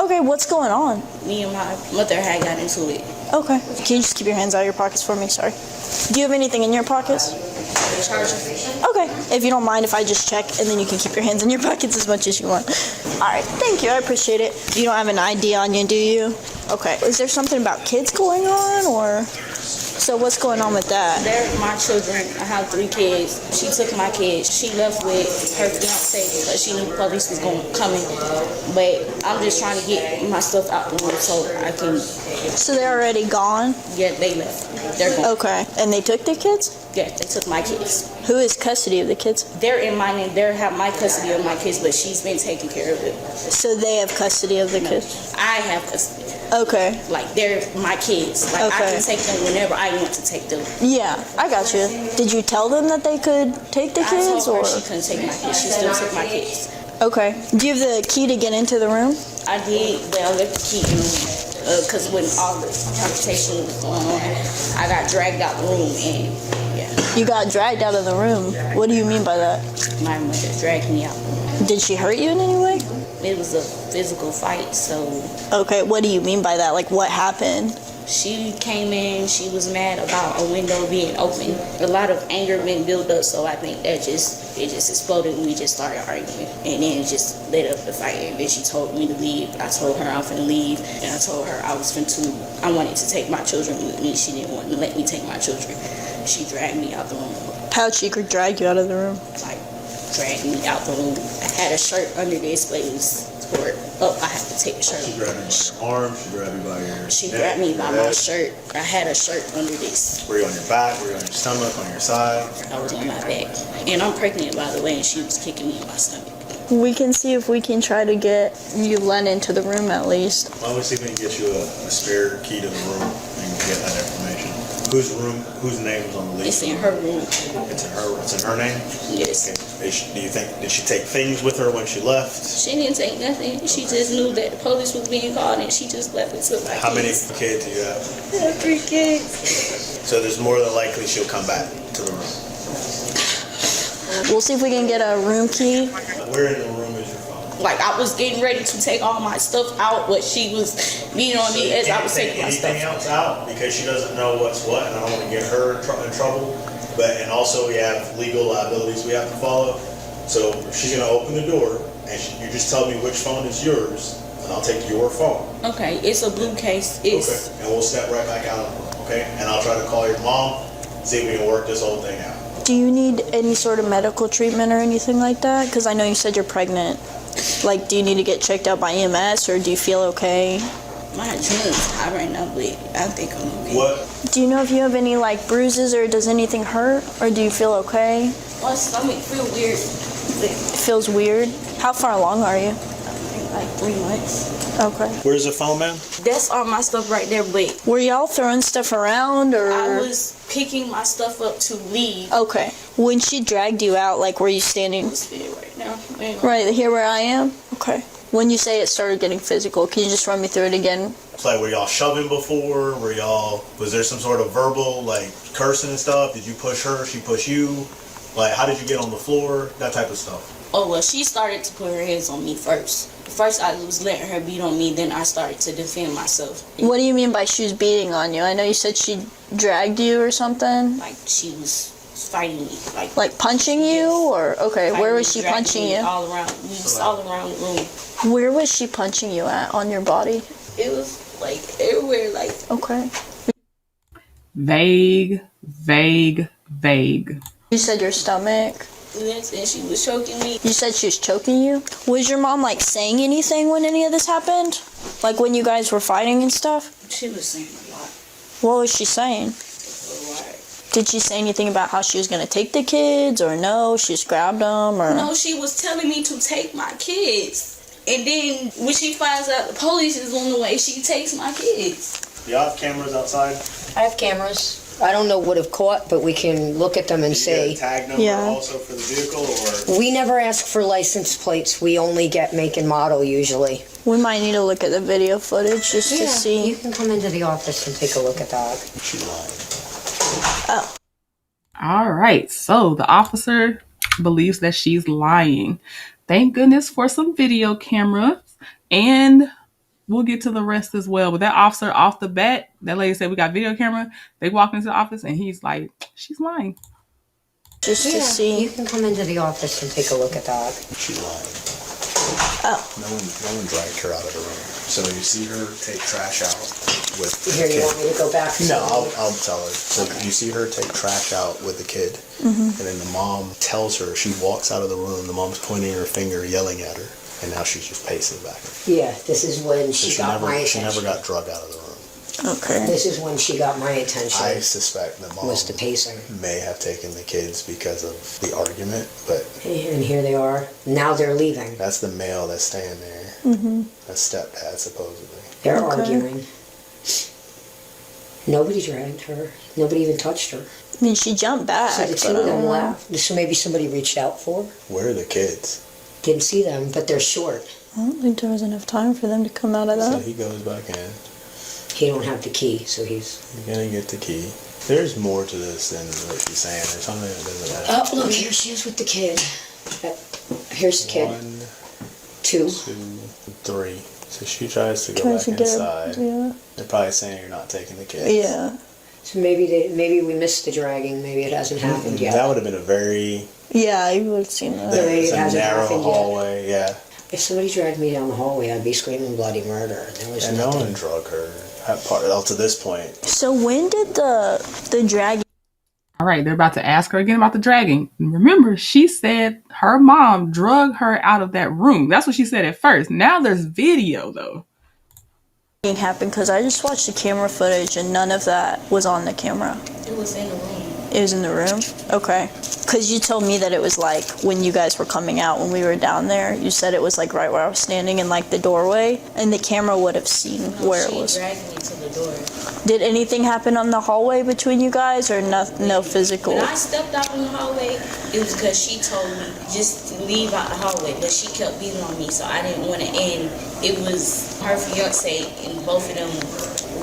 Okay, what's going on? Me and my mother had got into it. Okay. Can you just keep your hands out of your pockets for me? Sorry. Do you have anything in your pockets? Charger. Okay. If you don't mind if I just check, and then you can keep your hands in your pockets as much as you want. All right. Thank you. I appreciate it. You don't have an ID on you, do you? Okay. Is there something about kids going on, or? So what's going on with that? They're my children. I have 3 kids. She took my kids. She left with her fiance because she knew the police was coming. But I'm just trying to get my stuff out the room so I can. So they're already gone? Yeah, they left. They're gone. Okay. And they took their kids? Yeah, they took my kids. Who is custody of the kids? They're in my name. They have my custody of my kids, but she's been taking care of it. So they have custody of the kids? I have custody. Okay. Like, they're my kids. Like, I can take them whenever I want to take them. Yeah, I got you. Did you tell them that they could take the kids? I told her or she couldn't take my kids. She still took my kids. Okay. Do you have the key to get into the room? I did, but I left the key in the room. Because when all the confrontation was going on, I got dragged out the room and, yeah. You got dragged out of the room? What do you mean by that? My mother dragged me out. Did she hurt you in any way? It was a physical fight, so. Okay, what do you mean by that? Like, what happened? She came in, she was mad about a window being open. A lot of anger been built up, so I think it just exploded and we just started arguing. And then it just lit up the fight. And then she told me to leave. I told her I was finna leave. And I told her I wanted to take my children with me. She didn't want to let me take my children. She dragged me out the room. How'd she drag you out of the room? Like, dragged me out the room. I had a shirt under this, but it was tore up. I had to take the shirt. She grabbed you by your arm, she grabbed you by your She grabbed me by my shirt. I had a shirt under this. Were you on your back? Were you on your stomach? On your side? I was on my back. And I'm pregnant, by the way, and she was kicking me in my stomach. We can see if we can try to get you let into the room at least. Why don't we see if we can get you a spare key to the room and get that information. Whose name is on the list? It's in her room. It's in her name? Yes. Okay. Did she take things with her when she left? She didn't take nothing. She just knew that the police was being called and she just left and took my kids. How many kids do you have? I have 3 kids. So there's more than likely she'll come back to the room. We'll see if we can get a room key. Where in the room is your phone? Like, I was getting ready to take all my stuff out, but she was beating on me as I was taking my stuff. Anything else out because she doesn't know what's what, and I don't want to get her in trouble. And also we have legal liabilities we have to follow. So she's gonna open the door. and you just tell me which phone is yours, and I'll take your phone. Okay, it's a blue case. It's Okay, and we'll step right back out. Okay, and I'll try to call your mom, see if we can work this whole thing out. Do you need any sort of medical treatment or anything like that? Because I know you said you're pregnant. Like, do you need to get checked out by EMS, or do you feel okay? my adrenaline's high right now, but I think I'm okay. What? Do you know if you have any like bruises or does anything hurt, or do you feel okay? My stomach feels weird. It feels weird. How far along are you? I think like 3 months. Okay. Where's the phone, man? That's all my stuff right there, but were y'all throwing stuff around, or? I was picking my stuff up to leave. Okay. When she dragged you out, like, were you standing? Right now. Right here where I am? Okay. When you say it started getting physical, can you just run me through it again? It's like, were y'all shoving before? Was there some sort of verbal, like, cursing and stuff? Did you push her? She push you? Like, how did you get on the floor? That type of stuff. Oh, well, she started to put her hands on me first. First, I was letting her beat on me, then I started to defend myself. What do you mean by she was beating on you? I know you said she dragged you or something. Like, she was fighting me. Like punching you? Or, okay, where was she punching you? All around. We was all around the room. Where was she punching you at on your body? It was, like, everywhere, like. Okay. Vague. You said your stomach. And she was choking me. You said she was choking you? Was your mom, like, saying anything when any of this happened? Like, when you guys were fighting and stuff? She was saying a lot. What was she saying? Did she say anything about how she was going to take the kids, or no, she just grabbed them, or? No, she was telling me to take my kids. And then when she finds out the police is on the way, she takes my kids. Do y'all have cameras outside? I have cameras. I don't know what have caught, but we can look at them and say. Did you get a tag number also for the vehicle, or? We never ask for license plates. We only get make and model usually. We might need to look at the video footage just to see. You can come into the office and take a look at that. She lied. Oh. All right. So the officer believes that she's lying. Thank goodness for some video cameras, and we'll get to the rest as well. But that officer off the bat, that lady said we got video camera. They walk into the office and he's like, she's lying. Just to see. You can come into the office and take a look at that. She lied. Oh. No one dragged her out of the room. So you see her take trash out with Here, you want me to go back? No, I'll tell her. So you see her take trash out with the kid, and then the mom tells her, she walks out of the room, the mom's pointing her finger, yelling at her, and now she's just pacing back. Yeah, this is when she got my She attention. never got drug out of the room. Okay. This is when she got my attention. I suspect the mom was the pacing. may have taken the kids because of the argument, but And here they are. Now they're leaving. that's the male that's staying there. That's stepdad, supposedly. They're arguing. Nobody dragged her. Nobody even touched her. I mean, she jumped back. So the two of them left. So maybe somebody reached out for her. Where are the kids? Didn't see them, but they're short. I don't think there was enough time for them to come out of So that. he goes back in. He don't have the key, so he's Gonna get the key. There's more to this than what she's saying. There's something that doesn't matter. Oh, look, here she is with the kid. Here's the kid. 1, 2, 2, 3. So she tries to go Tries back to get inside. yeah. They're probably saying you're not taking the kids. Yeah. So maybe we missed the dragging. Maybe it hasn't happened yet. That would have been a very Yeah, you would have seen that. Maybe it's it a hasn't narrow happened yet. hallway. Yeah. If somebody dragged me down the hallway, I'd be screaming bloody murder. And there was And no nothing. one drug her. Up to this point. So when did the drag? All right, they're about to ask her again about the dragging. Remember, she said her mom drug her out of that room. That's what she said at first. Now there's video, though. Happened because I just watched the camera footage and none of that was on the camera. It was in the room. It was in the room? Okay. Because you told me that it was like when you guys were coming out, when we were down there, you said it was like right where I was standing in like the doorway, and the camera would have seen where it was. She dragged me to the door. Did anything happen on the hallway between you guys, or no physical? When I stepped out in the hallway, it was because she told me just to leave out the hallway, but she kept beating on me, so I didn't want to end. It was her fiance, and both of them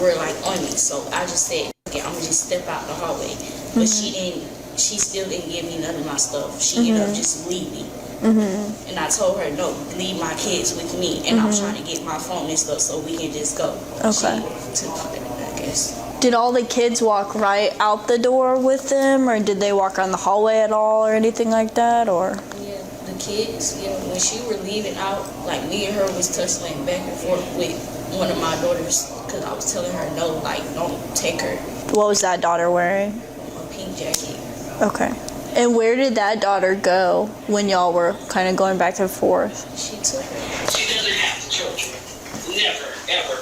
were like on me, so I just said, okay, I'm gonna just step out the hallway. But she still didn't give me none of my stuff. She ended up just leaving. And I told her, no, leave my kids with me. And I'm trying to get my phone and stuff so we can just go. Okay. She took that, I guess. Did all the kids walk right out the door with them, or did they walk around the hallway at all, or anything like that, or? Yeah, the kids, yeah, when she were leaving out, like me and her was tussling back and forth with one of my daughters because I was telling her no, like don't take her. What was that daughter wearing? A pink jacket. Okay. And where did that daughter go when y'all were kind of going back and forth? She took her. She doesn't have the children. Never, ever.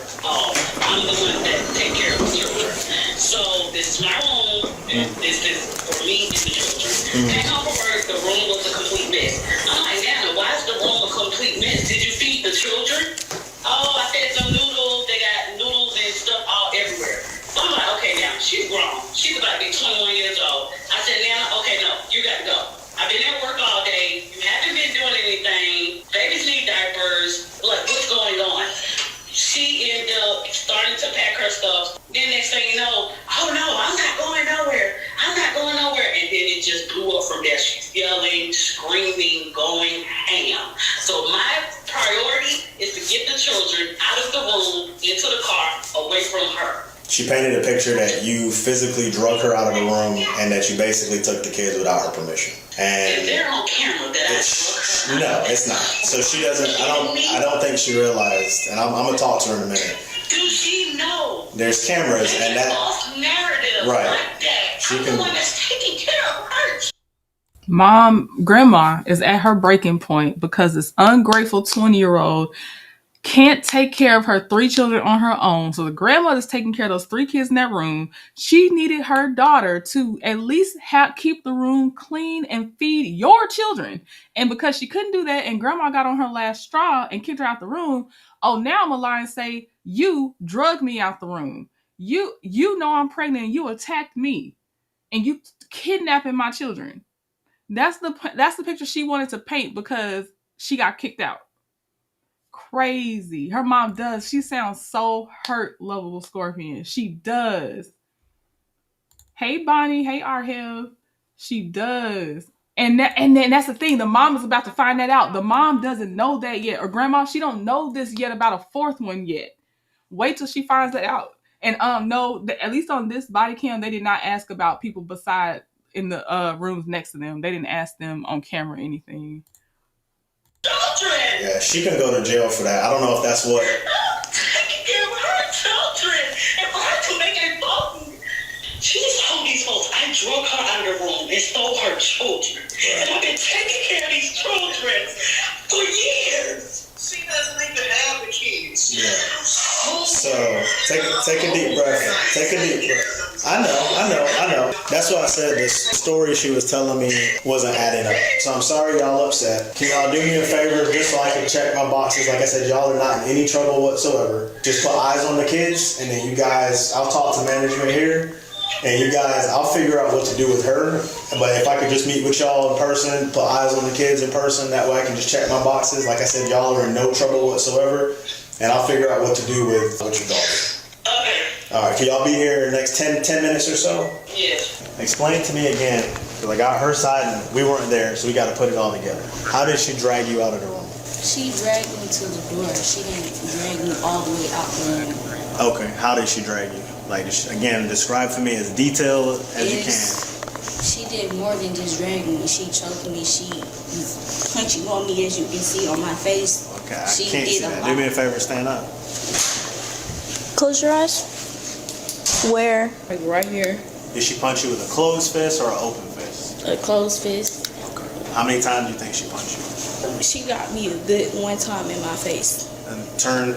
I'm the one that take care of the children. So this is my room, and this is for me and the children. Can't come for work, the room was a complete mess. I'm like, Nana, why is the room a complete mess? Did you feed the children? Oh, I fed some noodles. They got noodles and stuff all everywhere. I'm like, okay, now, she's grown. She's about to be 21 years old. I said, Nana, okay, no, you got to go. I've been at work all day. You haven't been doing anything. Babies need diapers. Like, what's going on? She ended up starting to pack her stuff. Then next thing you know, oh no, I'm not going nowhere. I'm not going nowhere. And then it just blew up from there. She's yelling, screaming, going ham. So my priority is to get the children out of the room, into the car, away from her. She painted a picture that you physically drug her out of the room and that you basically took the kids without her permission. And they're on camera that I drug her. No, it's not. So she doesn't. I don't think she realized. And I'm gonna talk to her in a minute. Does she know? There's cameras and that false narrative right. Like that. She I'm can. the one that's taking care of her. Grandma is at her breaking point because this ungrateful 20-year-old can't take care of her 3 children on her own. So the grandmother's taking care of those 3 kids in that room. She needed her daughter to at least keep the room clean and feed your children. And because she couldn't do that and grandma got on her last straw and kicked her out the room, oh, now I'm gonna lie and say, you drugged me out the room. You know I'm pregnant and you attacked me. And you kidnapping my children. That's the picture she wanted to paint because she got kicked out. Crazy. Her mom does. She sounds so hurt, lovable Scorpion. She does. Hey, Bonnie. Hey, Arhel. She does. And then that's the thing. The mom is about to find that out. The mom doesn't know that yet. Or grandma, she don't know this yet about a 4th one yet. Wait till she finds that out. And no, at least on this body cam, they did not ask about people beside in the rooms next to them. They didn't ask them on camera or anything. Yeah, she can go to jail for that. I don't know if that's what. Taking care of her children and for her to make a phone. She told these folks I drug her out of the room and stole her children. Right. And I've been taking care of these children for years. She doesn't even have the kids. Yeah. So take a deep breath. Take a deep breath. I know. That's why I said this story she was telling me wasn't adding up. So I'm sorry y'all upset. Can y'all do me a favor just so I can check my boxes? Like I said, y'all are not in any trouble whatsoever. Just put eyes on the kids, and then you guys, I'll talk to management here, and you guys, I'll figure out what to do with her. But if I could just meet with y'all in person, put eyes on the kids in person, that way I can just check my boxes. Like I said, y'all are in no trouble whatsoever, and I'll figure out what to do with your daughter. Okay. All right, can y'all be here in the next 10 minutes or so? Yes. Explain to me again, because I got her side and we weren't there, so we got to put it all together. How did she drag you out of the room? She dragged me to the door. She didn't drag me all the way out the room. Okay, how did she drag you? Like, again, describe for me as detailed as you can. She did more than just drag me. She choked me. She was punching on me, as you can see on my face. Okay, I can't see that. Do me a favor, stand up. Close your eyes. Where? Like right here. Did she punch you with a closed fist or an open fist? A closed fist. Okay. How many times do you think she punched you? She got me a good 1 time in my face. And turn.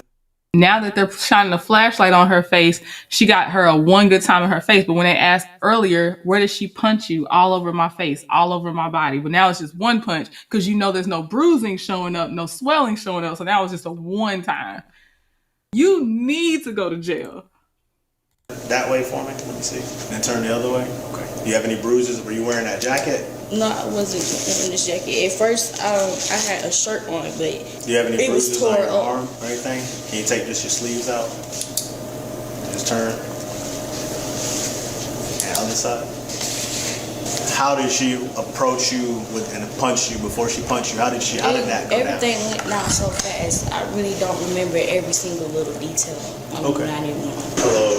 Now that they're shining a flashlight on her face, she got her a 1 good time in her face. But when they asked earlier, where did she punch you? All over my face, all over my body. But now it's just 1 punch because you know there's no bruising showing up, no swelling showing up. So now it's just a 1 time. You need to go to jail. That way for me. Let me see. And turn the other way. Okay. Do you have any bruises? Were you wearing that jacket? No, I wasn't wearing this jacket. At first, I had a shirt on, but do you have any bruises on your up. arm or anything? Can you take just your sleeves out? Just turn. And other side. How did she approach you and punch you before she punched you? How did that go Everything down? went down so fast. I really don't remember every single little detail. Okay. Not even one. Hello.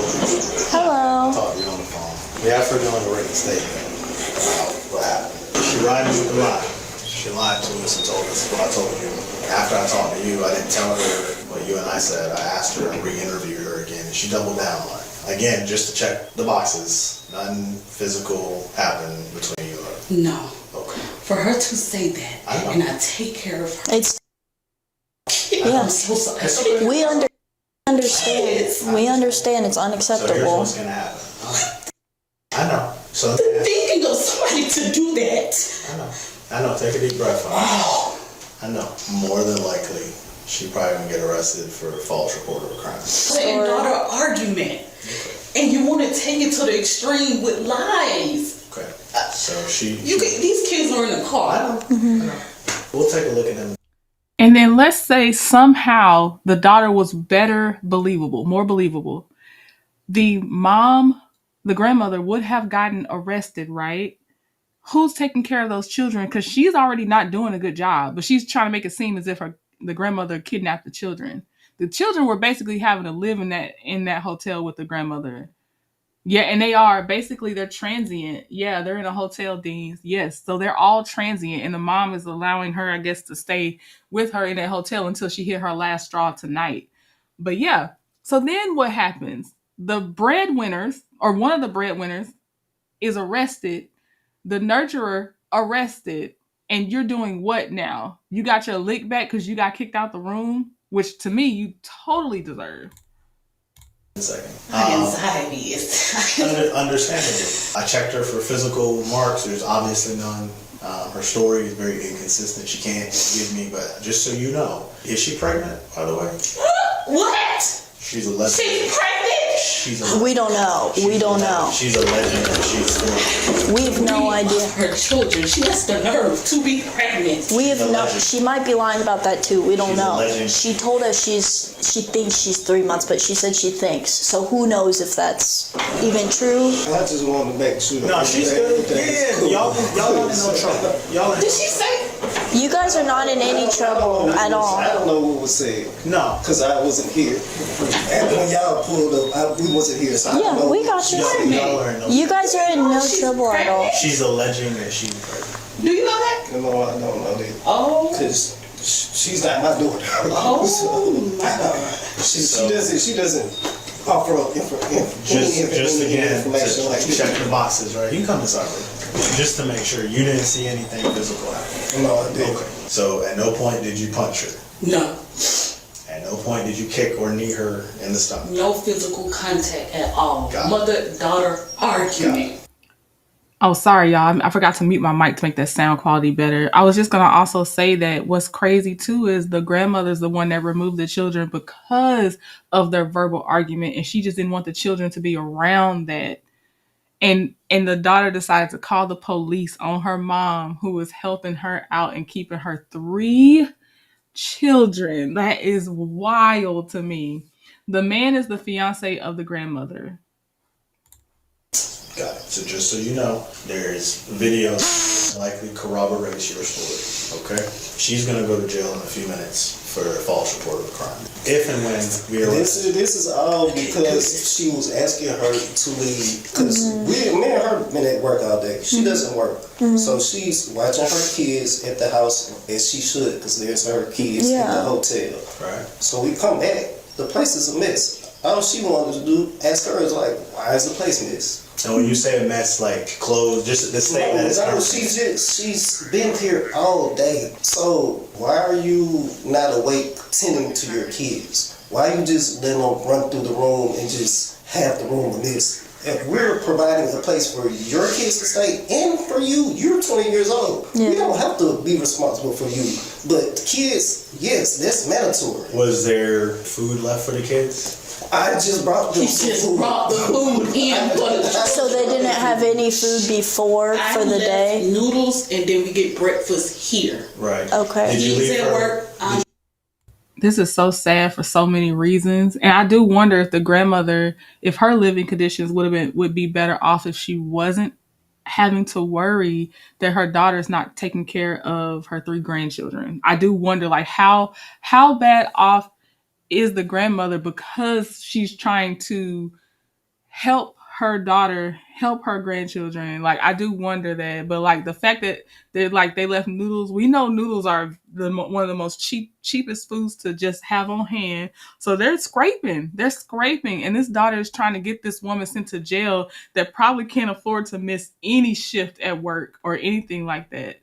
Hello. Talk to you on the phone. We asked her doing a written statement about what happened. She riding with the line. She lied to us and told us what I told you. After I talked to you, I didn't tell her what you and I said. I asked her and re-interviewed her again, and she doubled down on it. Again, just to check the boxes. Nothing physical happened between you and her. No. Okay. For her to say that, and I take care of her. It's I'm so sorry. We understand. We understand it's unacceptable. So here's what's gonna happen. I know. So Thinking of somebody to do that. I know. Take a deep breath. I know. More than likely, she probably gonna get arrested for false report of a crime. And daughter argument, and you want to take it to the extreme with lies. Okay. So these kids are in the car. I know. We'll take a look at them. And then let's say somehow the daughter was more believable. The mom, the grandmother would have gotten arrested, right? Who's taking care of those children? Because she's already not doing a good job, but she's trying to make it seem as if the grandmother kidnapped the children. The children were basically having to live in that hotel with the grandmother. Yeah, and they're transient. Yeah, they're in a hotel, Deans. Yes, so they're all transient, and the mom is allowing her, I guess, to stay with her in that hotel until she hit her last straw tonight. But yeah, so then what happens? The breadwinners, or one of the breadwinners, is arrested. The nurturer arrested, and you're doing what now? You got your lick back because you got kicked out the room, which to me you totally deserve. My anxiety is Understandable. I checked her for physical marks. There's obviously none. Her story is very inconsistent. She can't give me, but just so you know, is she pregnant, by the way? What? She's a lesbian. She's pregnant? We don't know. We don't know. She's a legend and she's We've no idea. Her children. She has the nerve to be pregnant. We have no. She might be lying about that too. We don't know. She told us she thinks she's 3 months, but she said she thinks. So who knows if that's even true? I just wanted to make sure. No, she's good. Yeah, y'all not in no trouble. Did she say? You guys are not in any trouble at all. I don't know what was said. No, because I wasn't here. And when y'all pulled up, we wasn't here. So I don't know. We got you. You guys are in no trouble at all. She's alleging that she's pregnant. Do you know that? No, I don't know that. Oh. Because she's not my daughter. Oh. She doesn't offer up Just again information to like check the boxes, right? You can come this over. Just to make sure you didn't see anything physical happen. No, I didn't. Okay. So at no point did you punch her? No. At no point did you kick or knee her in the stomach? No physical contact at all. Mother-daughter argument. Oh, sorry, y'all. I forgot to mute my mic to make that sound quality better. I was just going to also say that what's crazy, too, is the grandmother's the one that removed the children because of their verbal argument, and she just didn't want the children to be around that. And the daughter decided to call the police on her mom, who was helping her out and keeping her 3 children. That is wild to me. The man is the fiance of the grandmother. Got it. So just so you know, there's video that likely corroborates your story. Okay? She's gonna go to jail in a few minutes for a false report of a crime. If and when we are this is all because she was asking her to leave. Because me and her been at work all day. She doesn't work. So she's watching her kids at the house as she should, because there's her kids in the hotel. Right. So we come back, the place is a mess. All she wanted to do, ask her, is like, why is the place a mess? And when you say a mess, like clothes, just the statement is she's been here all day. So why are you not awake tending to your kids? Why you just let them run through the room and just have the room a mess? If we're providing a place for your kids to stay and for you, you're 20 years old. We don't have to be responsible for you. But kids, yes, that's mandatory. Was there food left for the kids? I just brought them brought the food in for the So they didn't have any food before for the day? Noodles, and then we get breakfast here. Right. Okay. Did you leave at work? This is so sad for so many reasons. And I do wonder if the grandmother, if her living conditions would be better off if she wasn't having to worry that her daughter's not taking care of her 3 grandchildren. I do wonder, like, how bad off is the grandmother because she's trying to help her daughter help her grandchildren. Like, I do wonder that, but like the fact that they left noodles. We know noodles are one of the most cheapest foods to just have on hand. So they're scraping. They're scraping, and this daughter is trying to get this woman sent to jail that probably can't afford to miss any shift at work or anything like that.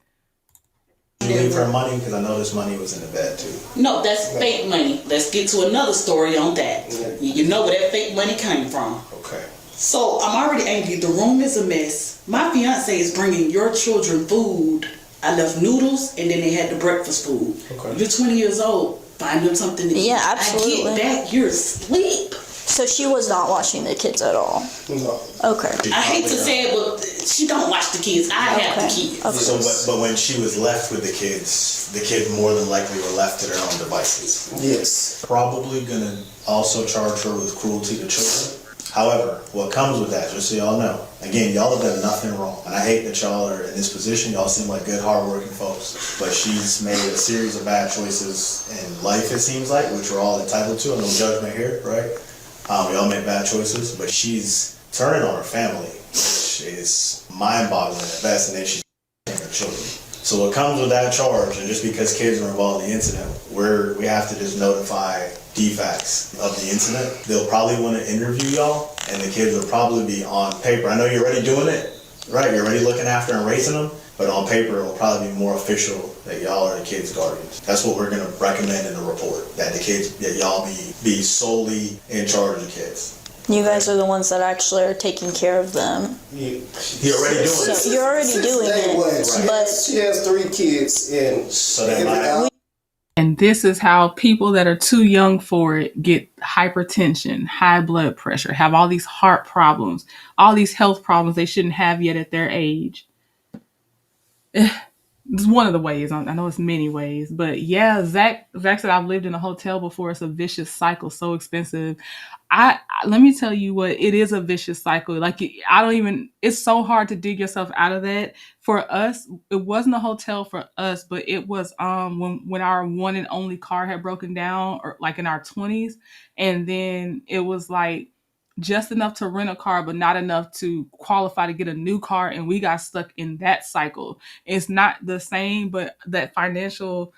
You leave her money? Because I know this money was in the bed too. No, that's fake money. Let's get to another story on that. You know where that fake money came from. Okay. So I'm already angry. The room is a mess. My fiance is bringing your children food. I left noodles and then they had the breakfast food. Okay. You're 20 years old. Find them something to eat. Yeah, absolutely. I get that. You're asleep. So she was not watching the kids at all? No. Okay. I hate to say it, but she don't watch the kids. I have the kids. Okay. So, but when she was left with the kids more than likely were left to their own devices. Yes. Probably gonna also charge her with cruelty to children. However, what comes with that, just so y'all know, again, y'all have done nothing wrong. And I hate that y'all are in this position. Y'all seem like good, hardworking folks. But she's made a series of bad choices in life, it seems like, which we're all entitled to. No judgment here, right? We all make bad choices, but she's turning on her family, which is mind-boggling at best, and then she's her children. So what comes with that charge, and just because kids are involved in the incident, we have to just notify defects of the incident. They'll probably want to interview y'all, and the kids will probably be on paper. I know you're already doing it, right? You're already looking after and raising them, but on paper it will probably be more official that y'all are the kids' guardians. That's what we're going to recommend in the report, that the kids, that y'all be solely in charge of the kids. You guys are the ones that actually are taking care of them. You're already doing it. So you're already doing it, but she has 3 kids, and so that and this is how people that are too young for it get hypertension, high blood pressure, have all these heart problems, all these health problems they shouldn't have yet at their age. It's one of the ways. I know it's many ways, but yeah, Zach said I've lived in a hotel before. It's a vicious cycle, so expensive. Let me tell you what, it is a vicious cycle. Like, it's so hard to dig yourself out of that. For us, it wasn't a hotel for us, but it was when our one and only car had broken down, or like in our 20s, and then it was like just enough to rent a car, but not enough to qualify to get a new car. And we got stuck in that cycle. It's not the same, but that financial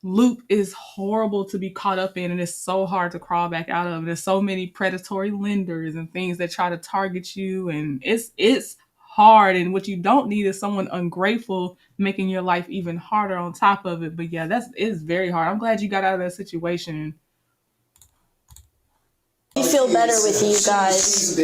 loop is horrible to be caught up in. And it's so hard to crawl back out of. There's so many predatory lenders and things that try to target you. And it's hard. And what you don't need is someone ungrateful, making your life even harder on top of it. But yeah, it's very hard. I'm glad you got out of that situation. I feel better with you guys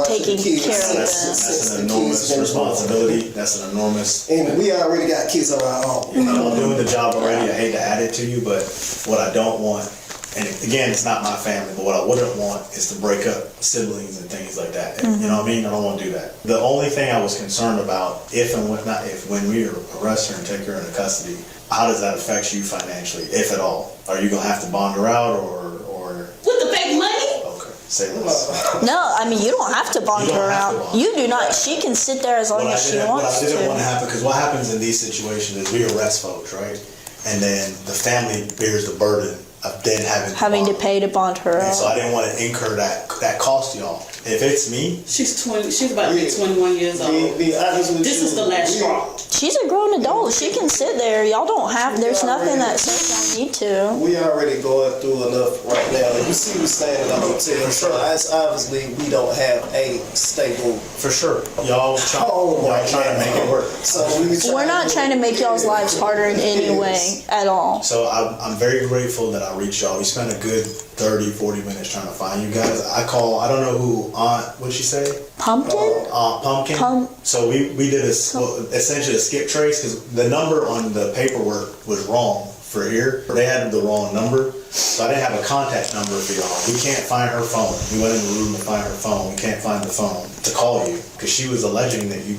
taking care of them. That's an enormous responsibility. That's an enormous... And we already got kids of our own. I'm doing the job already. I hate to add it to you, but what I don't want, and again, it's not my family, but what I wouldn't want is to break up siblings and things like that. And, you know what I mean? I don't want to do that. The only thing I was concerned about, when we arrest her and take her into custody, how does that affect you financially, if at all? Are you going to have to bond her out, or... With the fake money? Say less. No, I mean, you don't have to bond her out. You do not. She can sit there as long as she wants to. What I didn't want to happen, because what happens in these situations is we arrest folks, right? And then the family bears the burden of then having to pay to bond her out. And so I didn't want to incur that cost, y'all. If it's me, she's about to be 21 years old. This is the last straw. She's a grown adult. She can sit there. Y'all don't have. There's nothing that says y'all need to. We already going through enough right now. You see, we staying in a hotel. So obviously, we don't have a stable. For sure, y'all trying to make it work. So we're not trying to make y'all's lives harder in any way at all. So I'm very grateful that I reached y'all. We spent a good 30-40 minutes trying to find you guys. I don't know who what'd she say? Pumpkin? Pumpkin. So we did essentially a skip trace, because the number on the paperwork was wrong for here. They had the wrong number. So I didn't have a contact number for y'all. We can't find her phone. We went in the room to find her phone. We can't find the phone to call you, because she was alleging that you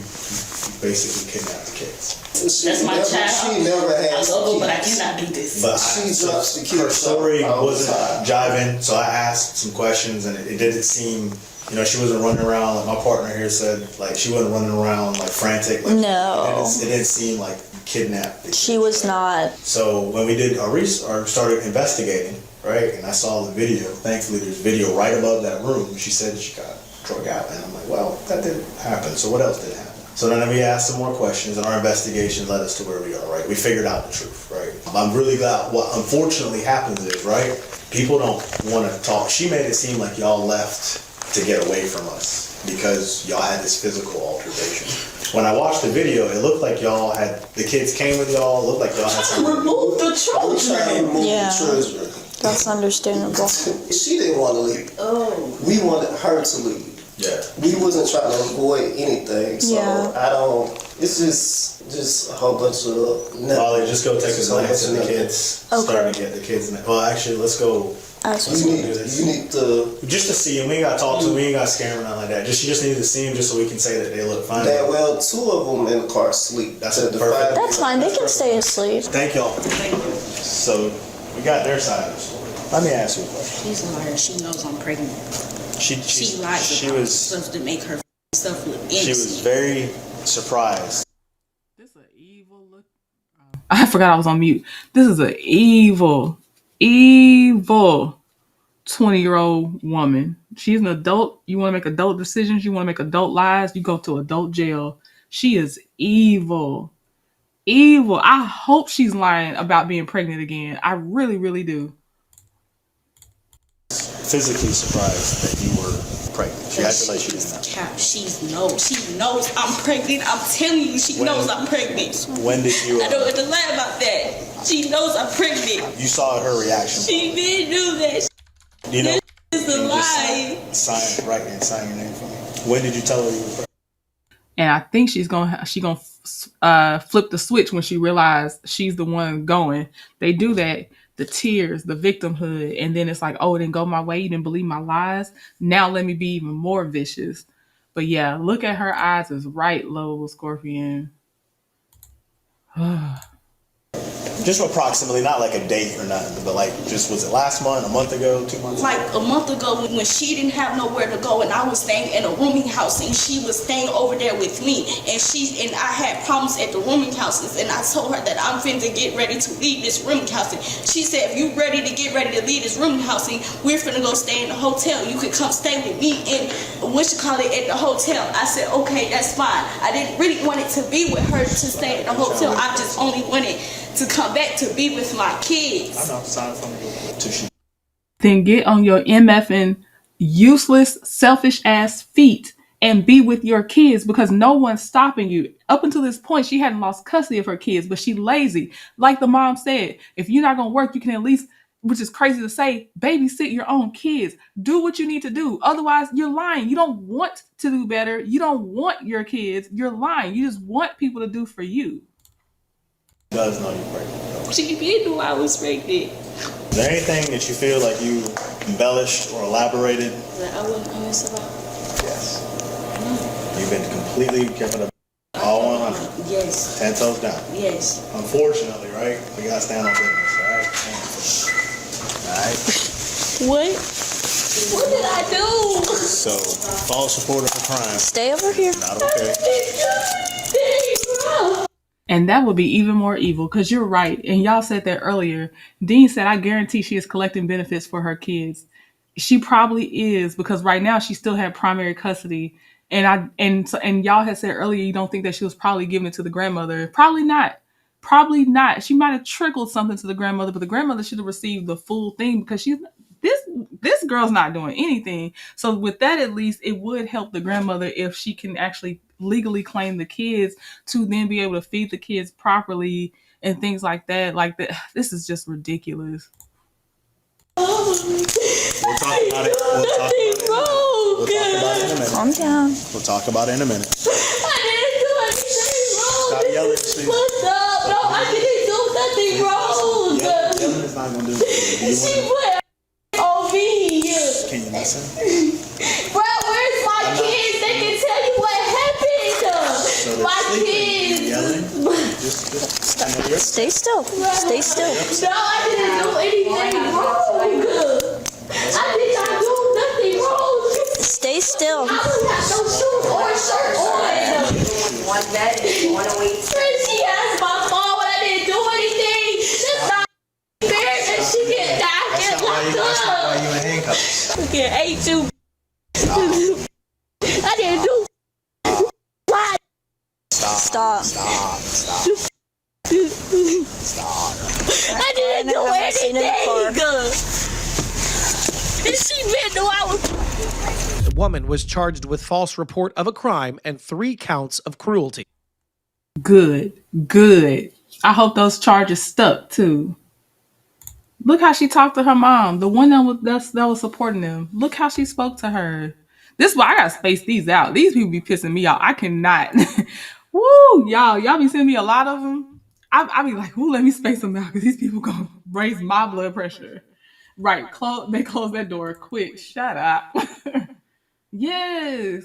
basically kidnapped the kids. That's my child. She never had I love her, but I cannot do this. But her story wasn't jiving, so I asked some questions, and it didn't seem, she wasn't running around like my partner here said. Like, she wasn't running around like frantic. Like, no, it didn't seem like kidnapped. She was not. So when we did started investigating, right, and I saw the video. Thankfully, there's video right above that room. She said she got it. drug out. And I'm like, well, that didn't happen. So what else did happen? So then we asked some more questions, and our investigation led us to where we are, right? We figured out the truth, right? I'm really glad. What unfortunately happens is, right, people don't want to talk. She made it seem like y'all left to get away from us because y'all had this physical altercation. When I watched the video, it looked like y'all had, the kids came with y'all, it looked like y'all had some... Remove the children. Yeah. The children. That's understandable. She didn't want to leave. Oh. We wanted her to leave. Yeah. We wasn't trying to avoid anything, so Yeah. I don't. It's just a whole bunch of. Molly, just go take a glance at the kids. Okay. Starting to get the kids in there. Well, actually, let's go. You need to. Just to see him. We ain't got to talk to him. We ain't got to scare him or nothing like that. She just needed to see him just so we can say that they look fine. That well, 2 of them in the car sleep. That's perfect. That's fine. They can stay asleep. Thank y'all. So we got their side of the story. Let me ask you a question. She's a liar. She knows I'm pregnant. She lied she about was stuff to make her stuff look innocent. she was very surprised. I forgot I was on mute. This is an evil 20-year-old woman. She's an adult. You want to make adult decisions. You want to make adult lies. You go to adult jail. She is evil. I hope she's lying about being pregnant again. I really, really do. Physically surprised that you were pregnant. She acted like she didn't know. She knows I'm pregnant. I'm telling you, she knows I'm pregnant. When did you? I don't have to lie about that. She knows I'm pregnant. You saw her reaction. She did do that. You know, It's a lie. Sign your name for me. When did you tell her you were pregnant? And I think she's gonna flip the switch when she realized she's the one going. They do that. The tears, the victimhood, and then it's like, oh, it didn't go my way. You didn't believe my lies. Now let me be even more vicious. But yeah, look at her eyes is right, low Scorpion. Just approximately, not like a date or nothing, but like, just was it last month, a month ago, 2 months ago? Like a month ago when she didn't have nowhere to go and I was staying in a rooming house and she was staying over there with me and I had problems at the rooming houses and I told her that I'm finna get ready to leave this rooming house. She said, if you ready to get ready to leave this rooming house, we're finna go stay in the hotel. You could come stay with me in at the hotel. I said, okay, that's fine. I didn't really want it to be with her to stay in the hotel. I just only wanted to come back to be with my kids. I know, sign for me. Then get on your MFing useless, selfish ass feet and be with your kids because no one's stopping you. Up until this point, she hadn't lost custody of her kids, but she's lazy. Like the mom said, if you're not going to work, you can at least, which is crazy to say, babysit your own kids. Do what you need to do. Otherwise, you're lying. You don't want to do better. You don't want your kids. You're lying. You just want people to do for you. Does know you're pregnant. She did know I was pregnant. Is there anything that you feel like you embellished or elaborated? That I wasn't honest about? Yes. You've been completely kept it all 100. Yes. 10 toes down. Yes. Unfortunately, right? We gotta stand on business, alright? What? What did I do? So, false report of a crime. Stay over here. Not okay. And that would be even more evil because you're right. And y'all said that earlier. Dean said, I guarantee she is collecting benefits for her kids. She probably is because right now she still had primary custody. And y'all had said earlier you don't think that she was probably giving it to the grandmother. Probably not. Probably not. She might have trickled something to the grandmother, but the grandmother should have received the full thing because this girl's not doing anything. So with that, at least it would help the grandmother if she can actually legally claim the kids to then be able to feed the kids properly and things like that. Like that, this is just ridiculous. We'll talk about it. We'll talk about it in a minute. Calm down. We'll talk about it in a minute. I didn't do anything wrong. Stop yelling, please. What's up? No, I didn't do nothing wrong. Yelling is not gonna do it. She put on me. Can you listen? Bro, where's my kids? They can tell you what happened. So My sleeping, kids. yelling. Just Stay still. Stay still. No, I didn't do anything wrong. I did not do nothing wrong. Stay still. I don't have no shoes or shirt on. One bed, one away. She has my phone when I didn't do anything. That's not fair that she get That's not why you in handcuffs. Okay, ate you. Stop. Stop. I didn't do anything. She meant no, I was. The woman was charged with false report of a crime and 3 counts of cruelty. Good. Good. I hope those charges stuck too. Look how she talked to her mom, the one that was supporting them. Look how she spoke to her. This is why I gotta space these out. These people be pissing me off. I cannot. Woo, y'all be sending me a lot of them. I be like, ooh, let me space them out because these people gonna raise my blood pressure. Right, they close that door quick. Shut up. Yes.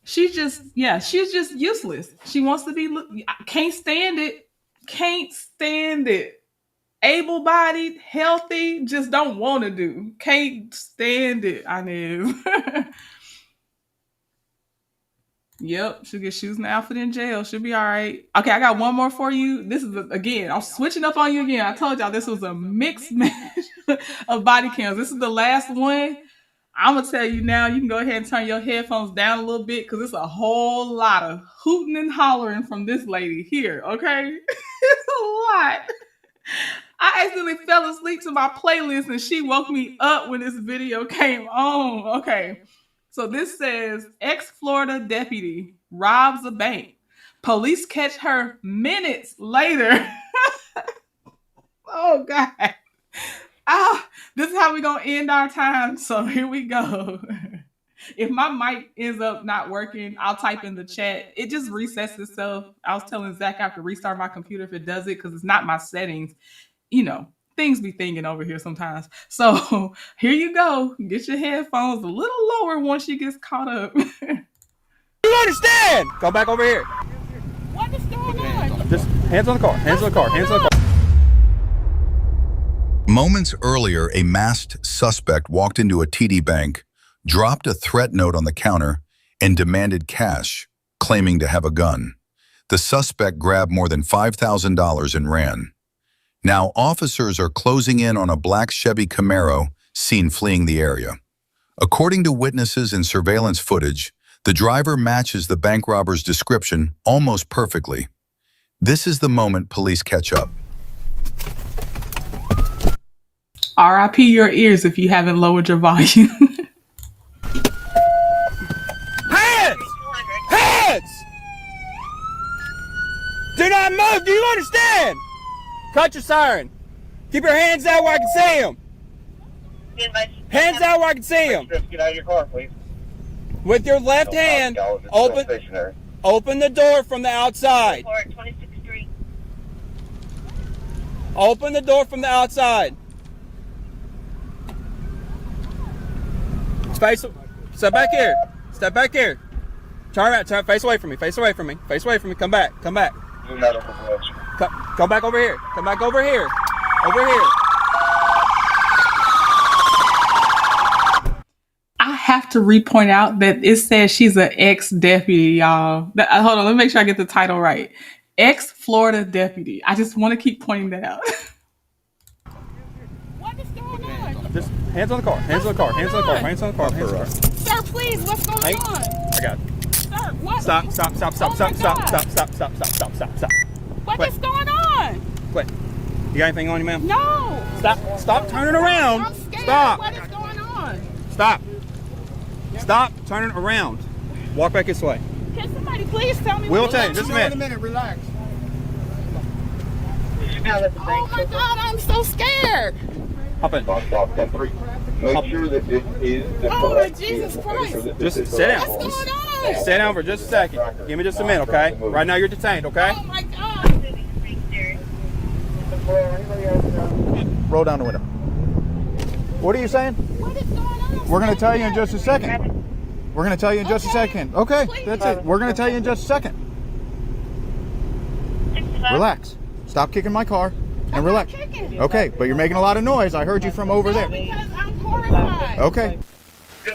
She's just useless. She wants to be. I can't stand it. Can't stand it. Able-bodied, healthy, just don't want to do. Can't stand it. I know. Yep, she'll get shoes and outfit in jail. She'll be all right. Okay, I got one more for you. This is again. I'm switching up on you again. I told y'all this was a mixed match of body cams. This is the last one. I'm gonna tell you now. You can go ahead and turn your headphones down a little bit because it's a whole lot of hooting and hollering from this lady here. Okay, it's a lot. I accidentally fell asleep to my playlist and she woke me up when this video came on. Okay. So this says ex-Florida deputy robs a bank. Police catch her minutes later. Oh, God. This is how we're going to end our time. So here we go. If my mic ends up not working, I'll type in the chat. It just resets itself. I was telling Zach I have to restart my computer if it does it because it's not my settings. You know, things be thinking over here sometimes. So here you go. Get your headphones a little lower once she gets caught up. You understand? Go back over here. What is going on? Just hands on the car. Hands on the car. Hands on the car. Moments earlier, a masked suspect walked into a TD bank, dropped a threat note on the counter, and demanded cash, claiming to have a gun. The suspect grabbed more than $5,000 and ran. Now, officers are closing in on a black Chevy Camaro seen fleeing the area. According to witnesses and surveillance footage, the driver matches the bank robber's description almost perfectly. This is the moment police catch up. RIP your ears if you haven't lowered your volume. Hands! Hands! Do not move! Do you understand? Cut your siren. Keep your hands out where I can see them. Hands out where I can see them. Get out of your car, please. With your left hand, open the door from the outside. 26th Street. Open the door from the outside. Step back here. Step back here. Turn around. Face away from me. Face away from me. Face away from me. Come back. Come back. Come back over here. Come back over here. Over here. I have to repoint out that it says she's an ex-deputy, y'all. Hold on, let me make sure I get the title right. Ex-Florida deputy. I just want to keep pointing that out. What is going on? Just hands on the car. Hands on the car. Hands on the car. Hands on the car. Hands on the car. Sir, please, what's going on? I got it. Sir, what? Stop. Stop. Stop. Stop. Stop. Stop. Stop. Stop. Stop. Stop. Stop. Stop. What is going on? Quit. You got anything on you, ma'am? No. Stop. Stop turning around. I'm scared. Stop. What is going on? Stop. Stop turning around. Walk back this way. Can somebody please tell me We'll what tell you. Just a minute. Relax. Oh my God, I'm so scared. Hop in. Make sure that it is the Oh my correct Jesus vehicle. Christ. Just sit down. What's going on? Sit down for just a second. Give me just a minute, okay? Right now you're detained, okay? Oh my God. Roll down the window. What are you saying? What is going on? We're going to tell you in just a second. We're going to tell you in just a second. Okay, that's it. We're going to tell you in just a second. Relax. Stop kicking my car and relax. Okay, but you're making a lot of noise. I heard you from over there. Because I'm horrified. Okay. Sir,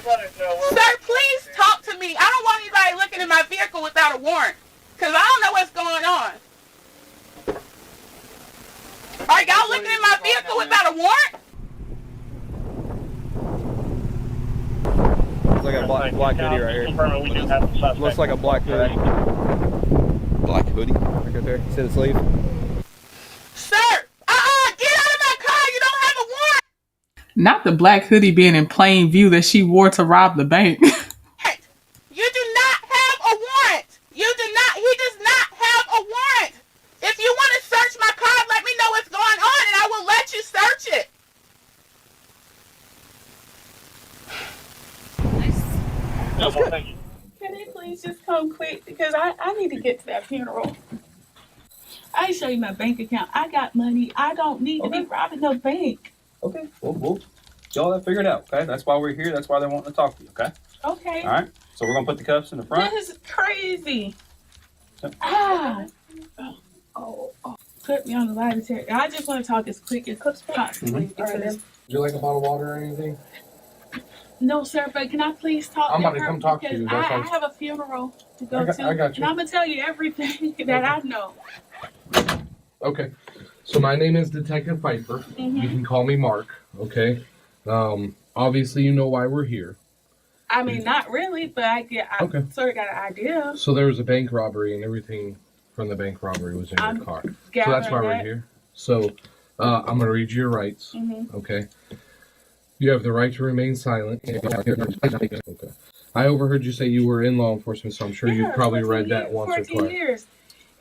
please talk to me. I don't want anybody looking in my vehicle without a warrant. Because I don't know what's going on. Are y'all looking in my vehicle without a warrant? Looks like a black hoodie right here. Looks like a black hoodie. hoodie. Right there. See the sleeve? Sir! Get out of my car! You don't have a warrant! Not the black hoodie being in plain view that she wore to rob the bank. You do not have a warrant! He does not have a warrant! If you want to search my car, let me know what's going on and I will let you search it! That's good. Thank you. Can they please just come quick? Because I need to get to that funeral. I show you my bank account. I got money. I don't need to be robbing no bank. Okay, we'll get all that figured out, okay? That's why we're here. That's why they're wanting to talk to you, okay? Okay. All right, so we're going to put the cuffs in the front. This is crazy. Put me on the lie detector. I just want to talk as quick as possible. Would you like a bottle of water or anything? No, sir, but can I please talk I'm to about to her? come talk to you. Because That's I have a funeral to go to. I got you. And I'm going to tell you everything that I know. Okay. So my name is Detective Pfeiffer. You can call me Mark, okay? Obviously you know why we're here. I mean, not really, but I sort of got an idea. So there was a bank robbery and everything from the bank robbery was in your car. So that's why we're here. So I'm going to read you your rights, okay? You have the right to remain silent. Okay. I overheard you say you were in law enforcement, so I'm sure you've probably read that once or 14 twice. years.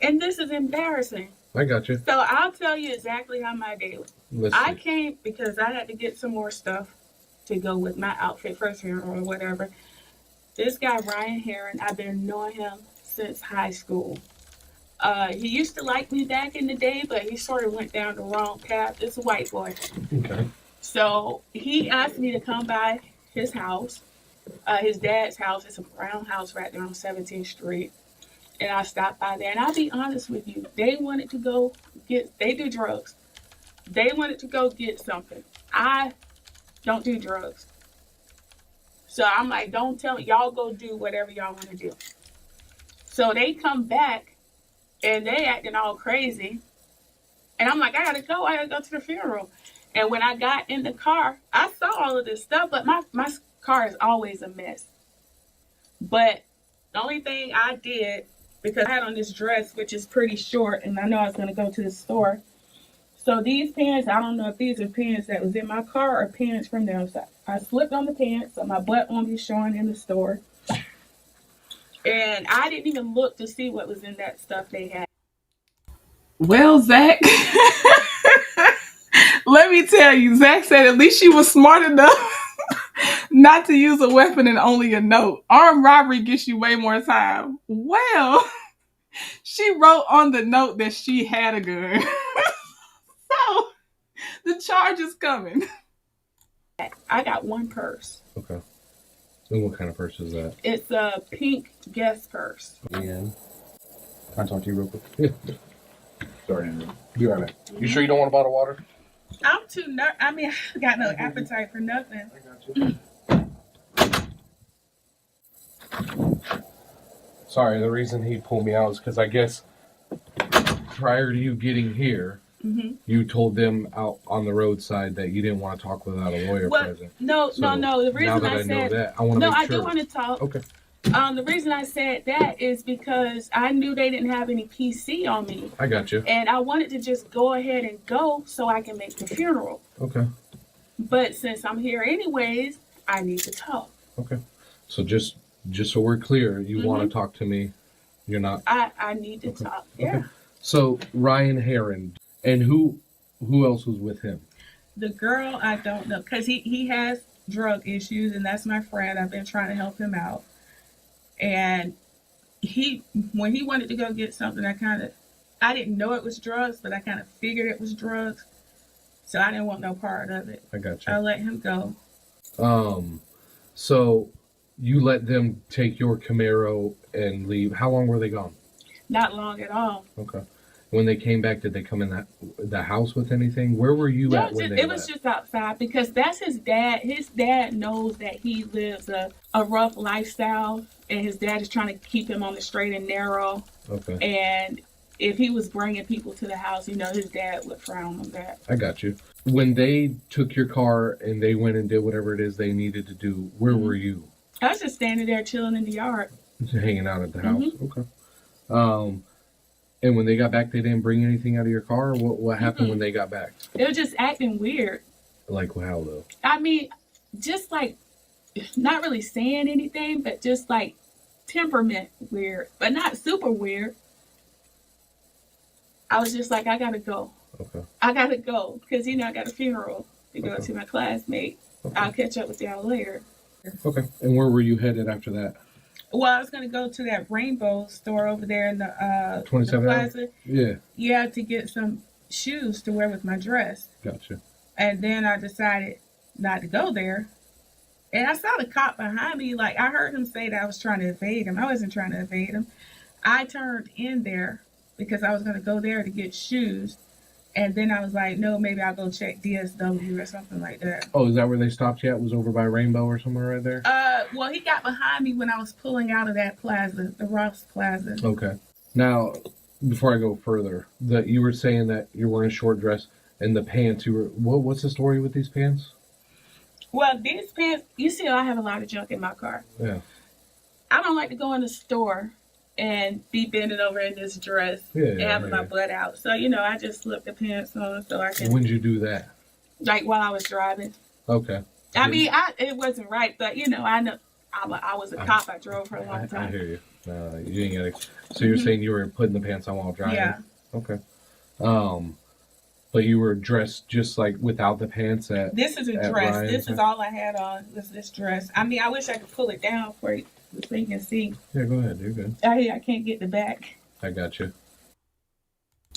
And this is embarrassing. I got you. So I'll tell you exactly how my day was. I came because I had to get some more stuff to go with my outfit for funeral or whatever. This guy, Ryan Herron, I've been knowing him since high school. He used to like me back in the day, but he sort of went down the wrong path. It's a white boy. Okay. So he asked me to come by his house, his dad's house. It's a brown house right there on 17th Street. And I stopped by there. And I'll be honest with you, they wanted to go they do drugs. They wanted to go get something. I don't do drugs. So I'm like, don't tell me, y'all go do whatever y'all want to do. So they come back and they acting all crazy. And I'm like, I gotta go to the funeral. And when I got in the car, I saw all of this stuff, but my car is always a mess. But the only thing I did, because I had on this dress, which is pretty short, and I know I was going to go to the store. So these pants, I don't know if these are pants that was in my car or pants from them. So I slipped on the pants, so my butt won't be showing in the store. And I didn't even look to see what was in that stuff they had. Well, Zach, let me tell you, Zach said at least she was smart enough not to use a weapon and only a note. Armed robbery gets you way more time. Well, she wrote on the note that she had a gun. So, the charge is coming. I got one purse. Okay. And what kind of purse is that? It's a pink Guess purse. Yeah. Can I talk to you real quick? Yeah. Sorry, Andrew. Be right back. You sure you don't want a bottle of water? I'm too I got no appetite for nothing. I got you. Sorry, the reason he pulled me out is because I guess prior to you getting here, you told them out on the roadside that you didn't want to talk without a lawyer present. No. The reason I said that, I want to make sure. I do want to talk. Okay. The reason I said that is because I knew they didn't have any PC on me. I got you. And I wanted to just go ahead and go so I can make the funeral. Okay. But since I'm here anyways, I need to talk. Okay. So just so we're clear, you want to talk to me. You're not. I need to talk. Yeah. Okay. So Ryan Herron, and who else was with him? The girl, I don't know, because he has drug issues, and that's my friend. I've been trying to help him out. And when he wanted to go get something, I didn't know it was drugs, but I kind of figured it was drugs. So I didn't want no part of it. I got you. I let him go. So you let them take your Camaro and leave. How long were they gone? Not long at all. Okay. When they came back, did they come in the house with anything? Where were you at when they left? It was just outside because that's his dad. His dad knows that he lives a rough lifestyle, and his dad is trying to keep him on the straight and narrow. Okay. And if he was bringing people to the house, his dad would frown on that. I got you. When they took your car and they went and did whatever it is they needed to do, where were you? I was just standing there chilling in the yard. Just hanging out at the house. Okay. And when they got back, they didn't bring anything out of your car? What happened when they got back? They were just acting weird. Like how, though? I mean, just like, not really saying anything, but just like temperament weird, but not super weird. I was just like, I gotta go. Okay. I gotta go because I got a funeral to go to my classmate. I'll catch up with y'all later. Okay. And where were you headed after that? Well, I was gonna go to that Rainbow store over there in the 27 plaza. Yeah. Yeah, to get some shoes to wear with my dress. Gotcha. And then I decided not to go there. And I saw the cop behind me. Like, I heard him say that I was trying to evade him. I wasn't trying to evade him. I turned in there because I was going to go there to get shoes. And then I was like, no, maybe I'll go check DSW or something like that. Oh, is that where they stopped you at? Was over by Rainbow or somewhere right there? Well, he got behind me when I was pulling out of that plaza, the Ross Plaza. Okay. Now, before I go further, that you were saying that you're wearing a short dress and the pants you were. What's the story with these pants? Well, these pants, you see, I have a lot of junk in my car. Yeah. I don't like to go in the store and be bending over in this dress and having my butt out. So, I just slipped the pants on so I can. When did you do that? Like while I was driving. Okay. I mean, it wasn't right, but I know I was a cop. I drove for a long time. I hear you. You didn't get it. So you're saying you were putting the pants on while driving? Yeah. Okay. But you were dressed just like without the pants at. This is a dress. Ryan's. This is all I had on. Was this dress? I mean, I wish I could pull it down for you so you can see. Yeah, go ahead. You're good. I can't get the back. I got you.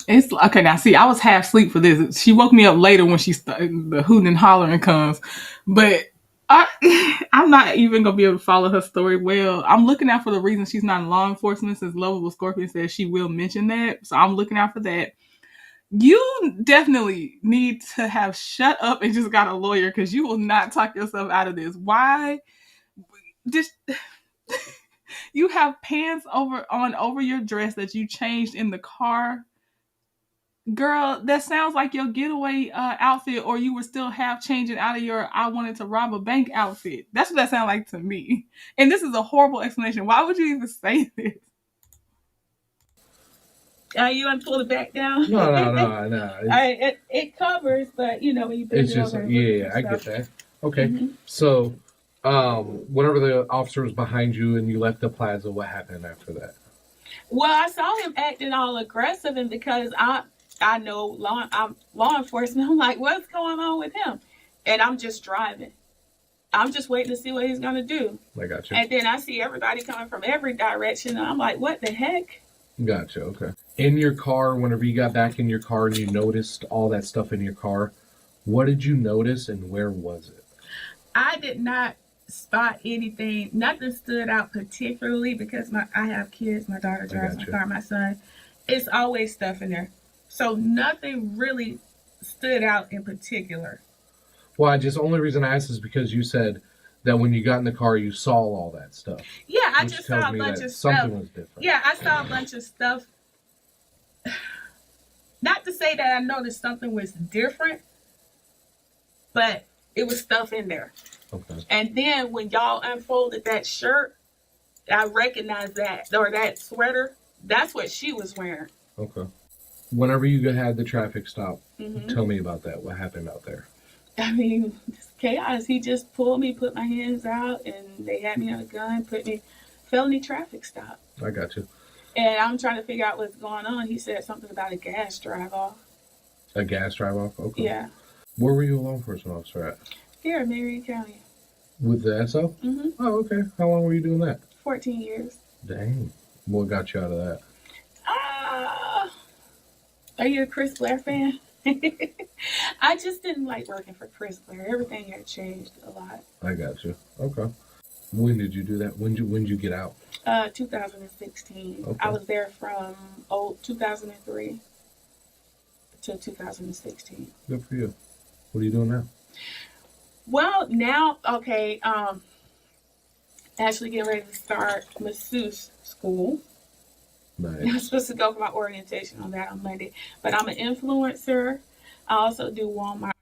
It's okay. Now, see, I was half asleep for this. She woke me up later when the hooting and hollering comes, but I'm not even gonna be able to follow her story well. I'm looking out for the reason she's not in law enforcement, since Lovable Scorpion says she will mention that. So I'm looking out for that. You definitely need to have shut up and just got a lawyer because you will not talk yourself out of this. Why? Just you have pants over your dress that you changed in the car. Girl, that sounds like your getaway outfit, or you were still half changing out of your I wanted to rob a bank outfit. That's what that sounds like to me. And this is a horrible explanation. Why would you even say this? You want to pull it back down? No. It covers, but when you bend it's it just over, I get that. Okay, So, whenever the officer was behind you and you left the plaza, what happened after that? Well, I saw him acting all aggressive, and because I know I'm law enforcement, I'm like, what's going on with him? And I'm just driving. I'm just waiting to see what he's gonna do. I got you. And then I see everybody coming from every direction, and I'm like, what the heck? Gotcha. Okay. In your car, whenever you got back in your car and you noticed all that stuff in your car, what did you notice and where was it? I did not spot anything. Nothing stood out particularly because I have kids. My daughter drives my car. My son. It's always stuff in there. So nothing really stood out in particular. Well, only reason I asked is because you said that when you got in the car, you saw all that stuff. Yeah, I just saw a bunch of stuff. Something was different. Yeah, I saw a bunch of stuff. Not to say that I noticed something was different, but it was stuff in there. Okay. And then when y'all unfolded that shirt, I recognized that, or that sweater. That's what she was wearing. Okay. Whenever you had the traffic stop, tell me about that. What happened out there? I mean, it's chaos. He just pulled me, put my hands out, and they had me on a gun, felony traffic stop. I got you. And I'm trying to figure out what's going on. He said something about a gas drive-off. A gas drive-off? Okay. Yeah. Where were you a law enforcement officer at? Here in Marion County. With the SO? Mm-hmm. Oh, okay. How long were you doing that? 14 years. Dang. What got you out of that? Are you a Chris Blair fan? I just didn't like working for Chris Blair. Everything had changed a lot. I got you. Okay. When did you do that? When did you get out? 2016. Okay. I was there from 2003 to 2016. Good for you. What are you doing now? Well, now, okay, actually getting ready to start masseuse school. Nice. I'm supposed to go for my orientation on that on Monday. But I'm an influencer. I also do Walmart.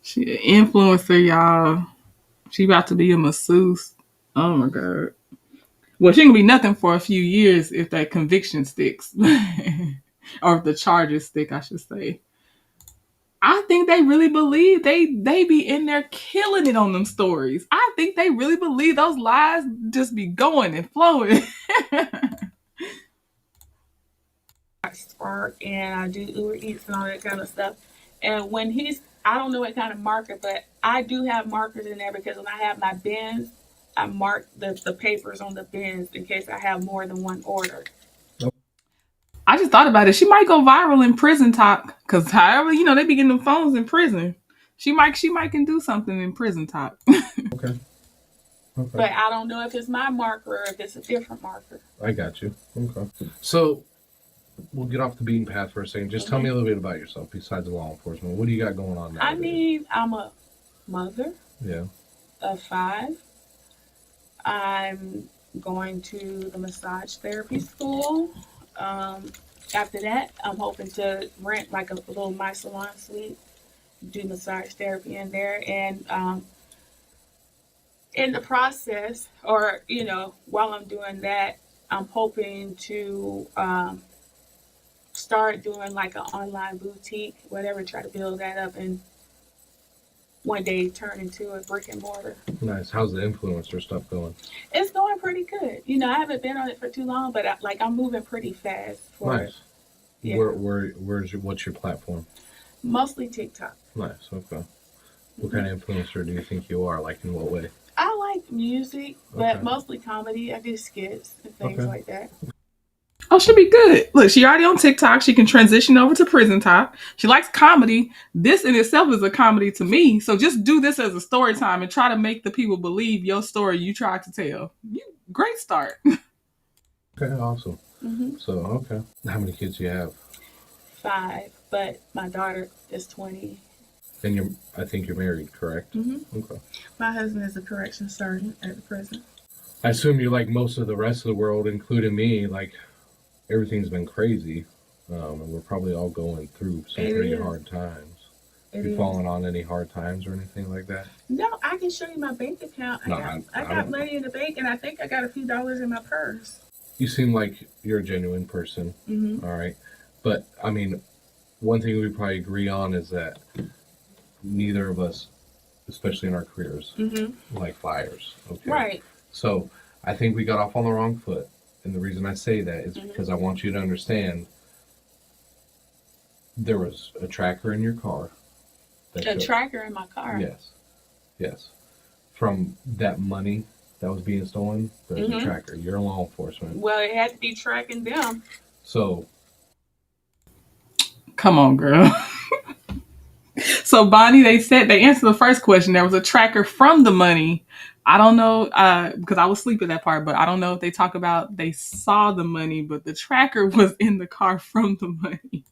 She an influencer, y'all. She about to be a masseuse. Oh my God. Well, she ain't gonna be nothing for a few years if that conviction sticks, or if the charges stick, I should say. I think they really believe they be in there killing it on them stories. I think they really believe those lies just be going and flowing. Spark and I do Uber Eats and all that kind of stuff. And when I don't know what kind of marker, but I do have markers in there because when I have my bins, I mark the papers on the bins in case I have more than one order. I just thought about it. She might go viral in prison talk because however they be getting them phones in prison. She might can do something in prison talk. Okay. But I don't know if it's my marker or if it's a different marker. I got you. Okay. So we'll get off the beaten path for a second. Just tell me a little bit about yourself besides law enforcement. What do you got going on now? I mean, I'm a mother. Yeah. Of 5. I'm going to the massage therapy school. After that, I'm hoping to rent like a little My Salon suite, do massage therapy in there, and in the process, or while I'm doing that, I'm hoping to start doing like an online boutique, whatever, try to build that up and one day turn into a brick and mortar. Nice. How's the influencer stuff going? It's going pretty good. I haven't been on it for too long, but I'm moving pretty fast for nice. it. Yeah. What's your platform? Mostly TikTok. Nice. Okay. What kind of influencer do you think you are? Like in what way? I like music, but mostly comedy. I do skits and things like that. Oh, she'll be good. Look, she already on TikTok. She can transition over to prison talk. She likes comedy. This in itself is a comedy to me. So just do this as a story time and try to make the people believe your story you tried to tell. Great start. Okay, awesome. Mm-hmm. So, okay. How many kids do you have? 5, but my daughter is 20. And I think you're married, correct? Mm-hmm. Okay. My husband is a corrections sergeant at the prison. I assume you're like most of the rest of the world, including me, like everything's been crazy. And we're probably all going through some pretty hard times. You fallen on any hard times or anything like that? No, I can show you my bank account. I got money in the bank, and I think I got a few dollars in my purse. You seem like you're a genuine person. Mm-hmm. All right. But, I mean, one thing we probably agree on is that neither of us, especially in our careers, like fires. Okay. Right. So I think we got off on the wrong foot. And the reason I say that is because I want you to understand there was a tracker in your car. A tracker in my car? Yes. Yes. From that money that was being stolen, there's a tracker. You're law enforcement. Well, it had to be tracking them. So. Come on, girl. So, Bonnie, they answered the first question. There was a tracker from the money. I don't know, because I was asleep at that part, but I don't know if they talk about they saw the money, but the tracker was in the car from the money.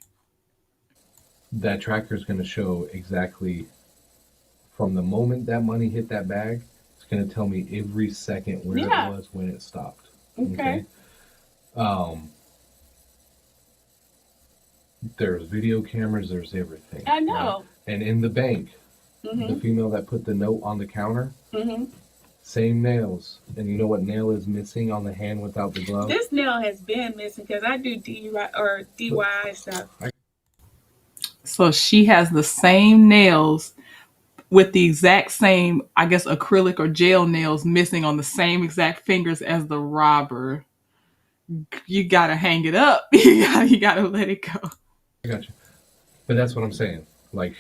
That tracker is going to show exactly from the moment that money hit that bag. It's going to tell me every second where it was when it stopped. Okay. There's video cameras. There's everything. I know. Right? And in the bank, the female that put the note on the counter, same nails. And you know what nail is missing on the hand without the glove? This nail has been missing because I do DIY stuff. So she has the same nails with the exact same, I guess, acrylic or gel nails missing on the same exact fingers as the robber. You gotta hang it up. You gotta let it go. I got you. But that's what I'm saying. Like,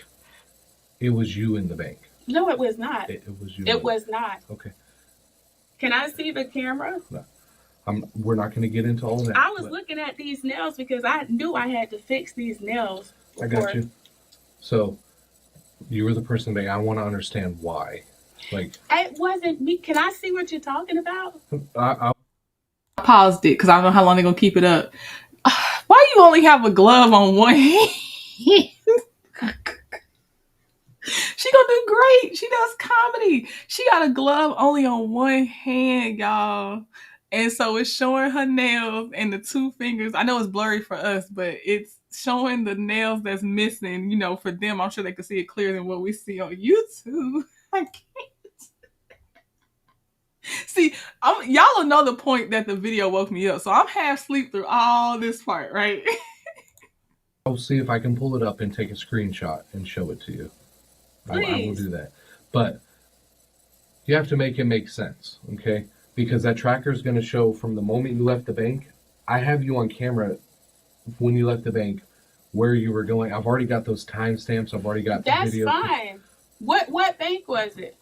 it was you in the bank. No, it was not. It was you. It was not. Okay. Can I see the camera? No. We're not going to get into all that. I was looking at these nails because I knew I had to fix these nails. I got you. So, you were the person that I want to understand why. Like, it wasn't me. Can I see what you're talking about? I paused it because I don't know how long they're going to keep it up. Why you only have a glove on one hand? She gonna do great. She does comedy. She got a glove only on one hand, y'all. And so it's showing her nails and the 2 fingers. I know it's blurry for us, but it's showing the nails that's missing. For them, I'm sure they could see it clearer than what we see on YouTube. I can't. See, y'all will know the point that the video woke me up. So I'm half asleep through all this part, right? I'll see if I can pull it up and take a screenshot and show it to you. I will do that. But you have to make it make sense, okay? Because that tracker is going to show from the moment you left the bank. I have you on camera when you left the bank, where you were going. I've already got those timestamps. I've already got the video. That's fine. What bank was it?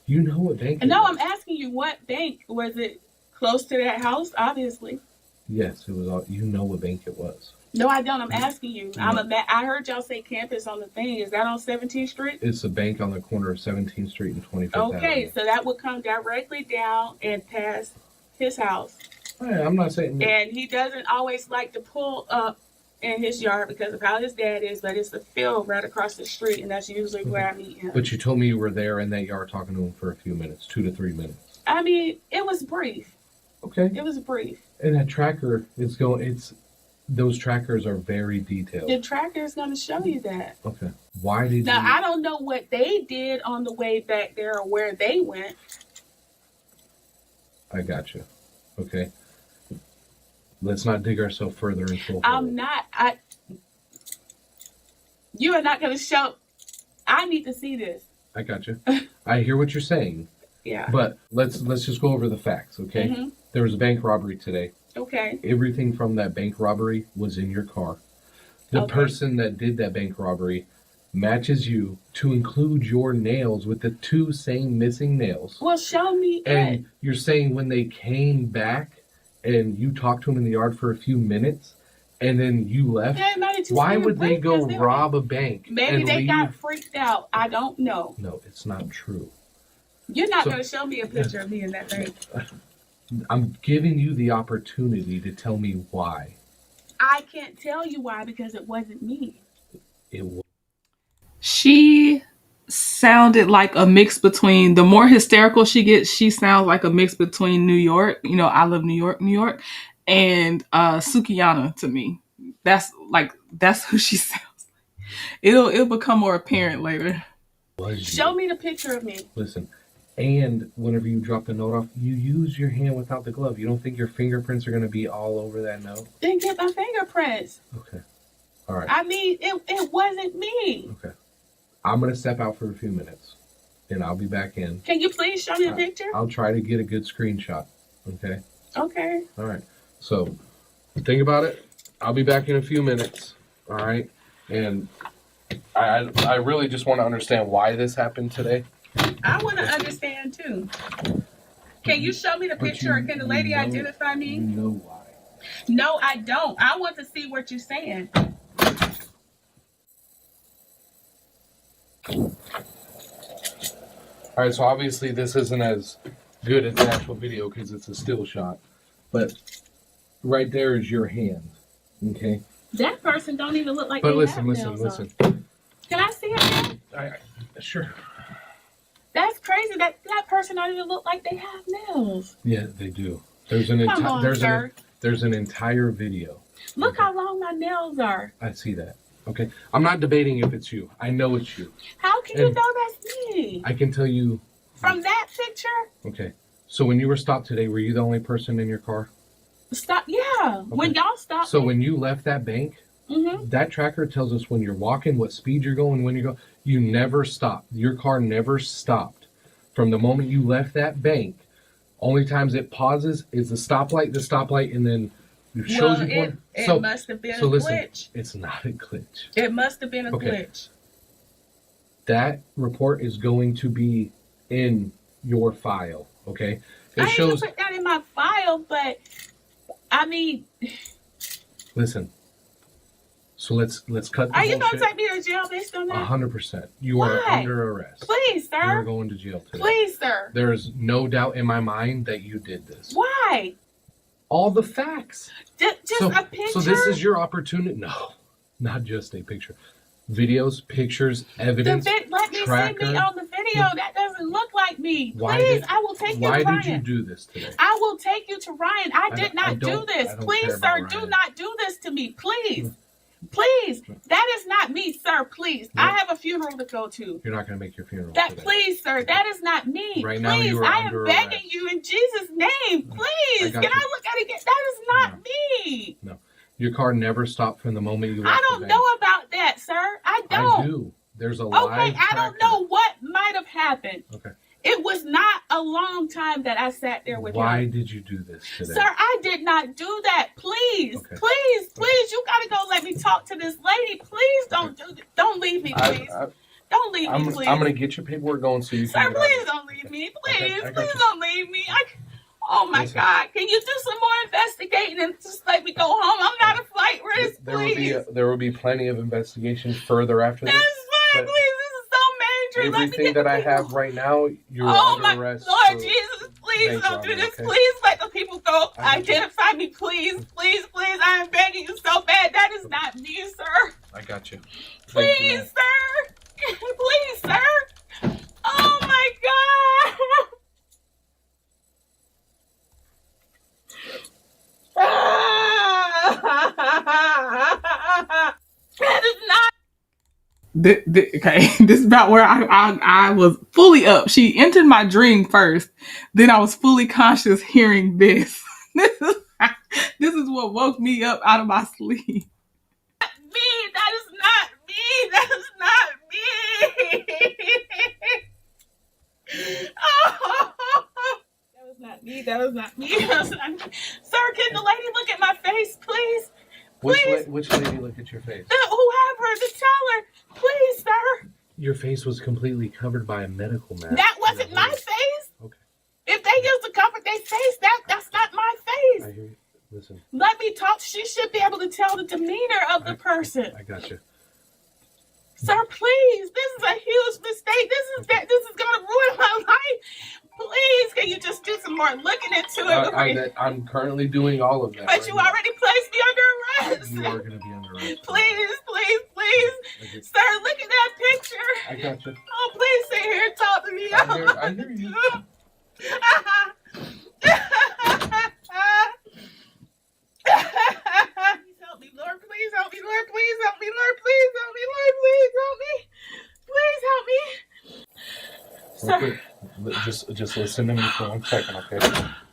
You know what bank it No, was. I'm asking you, what bank was it? Close to that house, obviously. Yes, it was. You know what bank it was. No, I don't. I'm asking you. I heard y'all say campus on the thing. Is that on 17th Street? It's a bank on the corner of 17th Street and 25th Avenue. Okay, so that would come directly down and past his house. I'm not saying that. And he doesn't always like to pull up in his yard because of how his dad is, but it's a field right across the street, and that's usually where I meet him. But you told me you were there in that yard talking to him for a few minutes, 2 to 3 minutes. I mean, it was brief. Okay. It was brief. And that tracker is going, those trackers are very detailed. The tracker is going to show you that. Okay. Why did Now, you? I don't know what they did on the way back there or where they went. I got you. Okay. Let's not dig ourselves further into a hole. I'm not. You are not going to show. I need to see this. I got you. I hear what you're saying. Yeah. But let's just go over the facts, okay? Mm-hmm. There was a bank robbery today. Okay. Everything from that bank robbery was in your car. The person that did that bank robbery matches you to include your nails with the 2 same missing nails. Well, show me And you're saying when they came back and you talked to them in the yard for a few minutes and then you left, why would they go rob a bank? Maybe they got freaked out. I don't know. No, it's not true. You're not going to show me a picture of me in that bank. I'm giving you the opportunity to tell me why. I can't tell you why because it wasn't me. It was. She sounded like a mix between, the more hysterical she gets, she sounds like a mix between New York, I love New York, and Sukiyana to me. That's who she sounds like. It'll become more apparent later. Show me the picture of me. Listen, and whenever you drop the note off, you use your hand without the glove. You don't think your fingerprints are going to be all over that note? Then get my fingerprints. Okay. All right. I mean, it wasn't me. Okay. I'm going to step out for a few minutes, and I'll be back in. Can you please show me a picture? I'll try to get a good screenshot. Okay? Okay. All right. So, think about it. I'll be back in a few minutes. All right? And I really just want to understand why this happened today. I want to understand, too. Can you show me the picture, or can the lady identify me? You know why. No, I don't. I want to see what you're saying. All right, so obviously this isn't as good as the actual video because it's a still shot, but right there is your hand, okay? That person don't even look like But they listen, have listen, nails listen. on. Can I see it? Sure. That's crazy. That person don't even look like they have nails. Yeah, they do. There's an entire video. Look how long my nails are. I see that. Okay, I'm not debating if it's you. I know it's you. How can you know that's me? I can tell you. From that picture? Okay, so when you were stopped today, were you the only person in your car? Stop. Yeah. Okay. When y'all stopped. So when you left that bank, that tracker tells us when you're walking, what speed you're going, when you go. You never stopped. Your car never stopped. From the moment you left that bank, only times it pauses is the stoplight, and then it shows you one. It must have been a glitch. It's not a glitch. It must have been a glitch. That report is going to be in your file, okay? I ain't gonna put that in my file, but I mean. Listen. So let's cut the Are you bullshit. gonna take me to jail based on that? 100%. You are under arrest. Please, sir. You're going to jail today. Please, sir. There is no doubt in my mind that you did this. Why? All the facts. Just a picture? So this is your opportunity. No, not just a picture. Videos, pictures, evidence, let me tracker. see me on the video. That doesn't look like me. Please, I will take you to Ryan. Why did you do this today? I will take you to Ryan. I did not do this. Please, sir, do not do this to me. Please. Please, that is not me, sir. Please, I have a funeral to go to. You're not going to make your funeral That, today. please, sir, that is not me. Right please, now you are I under am begging arrest. you in Jesus' name. Please, got can you. I look at it again? That is not me. No. Your car never stopped from the moment you left I the don't bank. know about that, sir. I don't. I do. There's a live Okay, I don't tracker. know what might have happened. Okay. It was not a long time that I sat there with Why him. did you do this today? Sir, I did not do that. Please, please, you gotta go let me talk to this lady. Please don't do this. Don't leave me, please. Don't leave me, please. I'm going to get your paperwork going so you Sir, can get please out. don't leave me. Please, I got please you. don't leave me. Oh my God. Can you do some more investigating and just let me go home? I'm not a flight risk, please. There will be plenty of investigation further after this. That's fine, please. This is so major. Everything that I have right now, you're Oh under my arrest. Lord Jesus, please bank don't do robbery, this. okay? Please let the people go. Identify me, please. Please, please. I am begging you so bad. That is not me, sir. I got you. Please, sir. Please, sir. Oh my God. That is not. Okay, this is about where I was fully up. She entered my dream first, then I was fully conscious hearing this. This is what woke me up out of my sleep. Me, that is not me. That is not me. Oh, that was not me. That was not me. That was not me. Sir, can the lady look at my face, please? Please. Which lady look at your face? Whoever, the teller. Please, sir. Your face was completely covered by a medical mask. That wasn't my face. Okay. If they used to cover their face, that's not my face. I hear you. Listen. Let me talk. She should be able to tell the demeanor of the person. I got you. Sir, please. This is a huge mistake. This is gonna ruin my life. Please, can you just do some more looking into it? I'm currently doing all of that. But you already placed me under arrest. You are going to be under arrest. Please, please, please. Sir, look at that picture. I got you. Oh, please sit here and talk to me. I hear you. Please help me, Lord. Please help me, Lord. Please help me, Lord. Please help me, Lord. Please help me. Please help me. Sir. Just listen to me for 1 second, okay?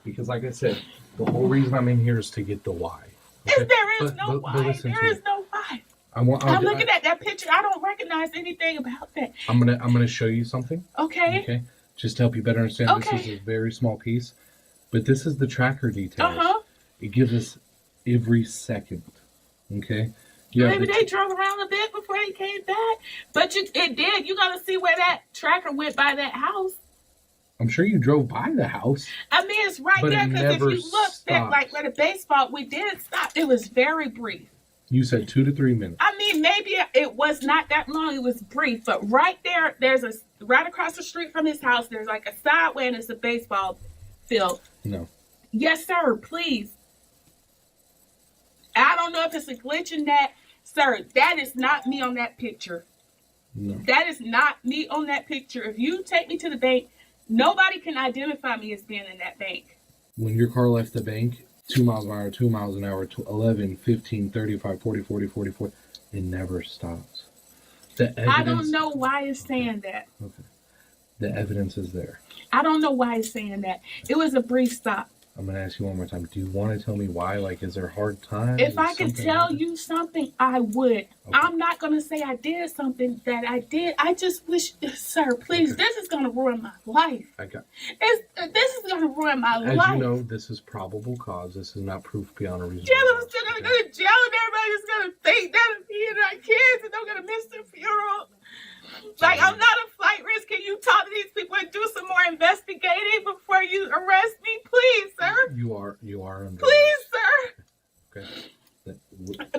Because like I said, the whole reason I'm in here is to get the why. Okay? There is no why. There is no why. I'm looking at that picture. I don't recognize anything about that. I'm gonna show you something. Okay. Okay. Just to help you better understand. Okay. This is a very small piece, but this is the tracker details. Uh-huh. It gives us every second. Okay. Maybe they drove around a bit before they came back, but it did. You gotta see where that tracker went by that house. I'm sure you drove by the house. I mean, it's right there because if you look at like where the baseball, we did stop. It was very brief. You said 2 to 3 minutes. I mean, maybe it was not that long. It was brief, but right there, right across the street from his house, there's like a sideway and it's a baseball field. No. Yes, sir. Please. I don't know if it's a glitch in that, sir. That is not me on that picture. No. That is not me on that picture. If you take me to the bank, nobody can identify me as being in that bank. When your car left the bank, 2 miles an hour, 2 miles an hour, 11, 15, 35, 40, 40, 44, it never stops. I don't know why it's saying that. Okay. The evidence is there. I don't know why it's saying that. It was a brief stop. I'm going to ask you one more time. Do you want to tell me why? Like, is there hard time? If I could tell you something, I would. Okay. I'm not going to say I did something that I did. I just wish, sir, please, this is going to ruin my life. This is going to ruin my life. As you know, this is probable cause. This is not proof beyond a reasonable doubt. I'm still going to go to jail and everybody's going to think that of me and our kids and they're going to miss the funeral. Like, I'm not a flight risk. Can you talk to these people and do some more investigating before you arrest me? Please, sir. You are under Please, sir. Okay.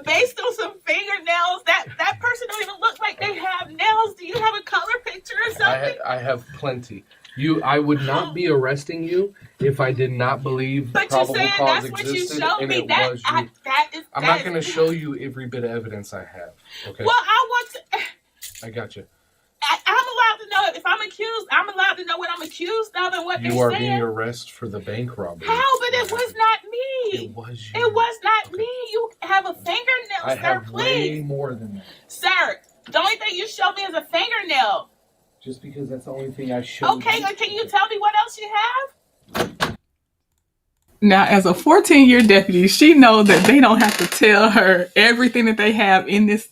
Based on some fingernails, that person don't even look like they have nails. Do you have a color picture or something? I have plenty. I would not be arresting you if I did not believe but probable you're saying cause that's existed, what you showed and me. it was you. I'm not going to show you every bit of evidence I have. Okay. Well, I want to. I got you. I'm allowed to know if I'm accused. I'm allowed to know what I'm accused of and what they're saying. You are being arrested for the bank robbery. How? But it was not me. It was you. It was not me. You have a fingernail, I sir. have Please, way more than that. sir. The only thing you showed me is a fingernail. Just because that's the only thing I showed Okay, you. can you tell me what else you have? Now, as a 14-year deputy, she knows that they don't have to tell her everything that they have in this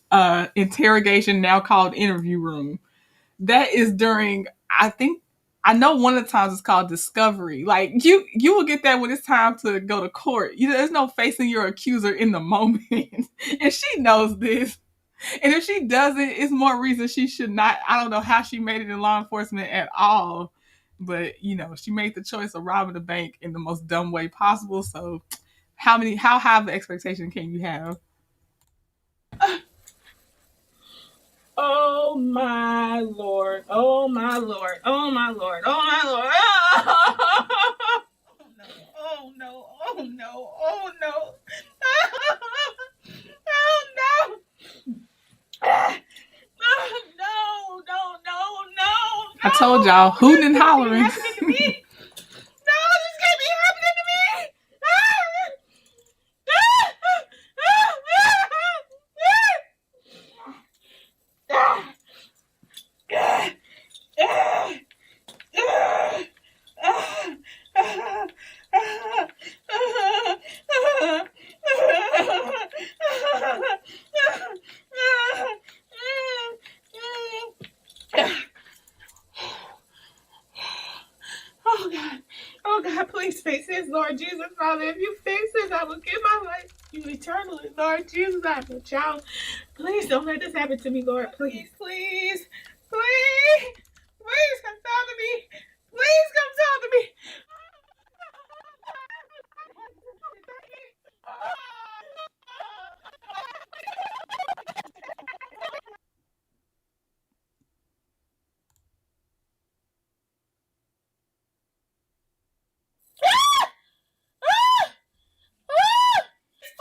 interrogation, now called interview room. That is during, I know one of the times it's called discovery. Like you will get that when it's time to go to court. There's no facing your accuser in the moment, and she knows this. And if she doesn't, it's more reason she should not. I don't know how she made it in law enforcement at all, but she made the choice of robbing the bank in the most dumb way possible. So, how high of an expectation can you have? Oh my Lord. Oh my Lord. Oh my Lord. Oh my Lord. Oh no. Oh no. Oh no. Oh no. No, no, no, no. I told y'all, hooting and hollering. No, this can't be happening to me. Oh God. Oh God, please fix this, Lord Jesus. Father, if you fix this, I will give my life to you eternally. Lord Jesus, I'm your child. Please don't let this happen to me, Lord. Please, please, please, please come talk to me. Please come talk to me.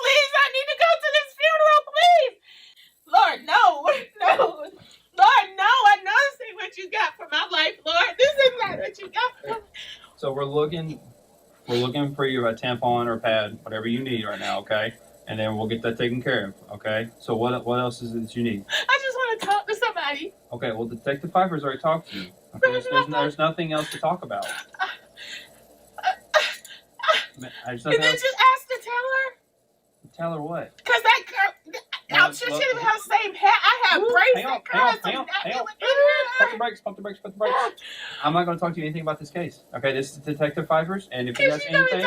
Please, I need to go to this funeral, please. Lord, no, no. Lord, no, I know this ain't what you got for my life, Lord. This is not what you got for me. So we're looking for you a tampon or pad, whatever you need right now, okay? And then we'll get that taken care of, okay? So what else is it that you need? I just want to talk to somebody. Okay, well, Detective Pfeiffer's already talked to you. Okay, there's nothing else to talk about. You didn't just ask to tell her? Tell her what? Because that girl, I'm sure she didn't have the same hat. I have braids. Pump the brakes. I'm not going to talk to you anything about this case. Okay, this is Detective Pfeiffer's, and if he has anything,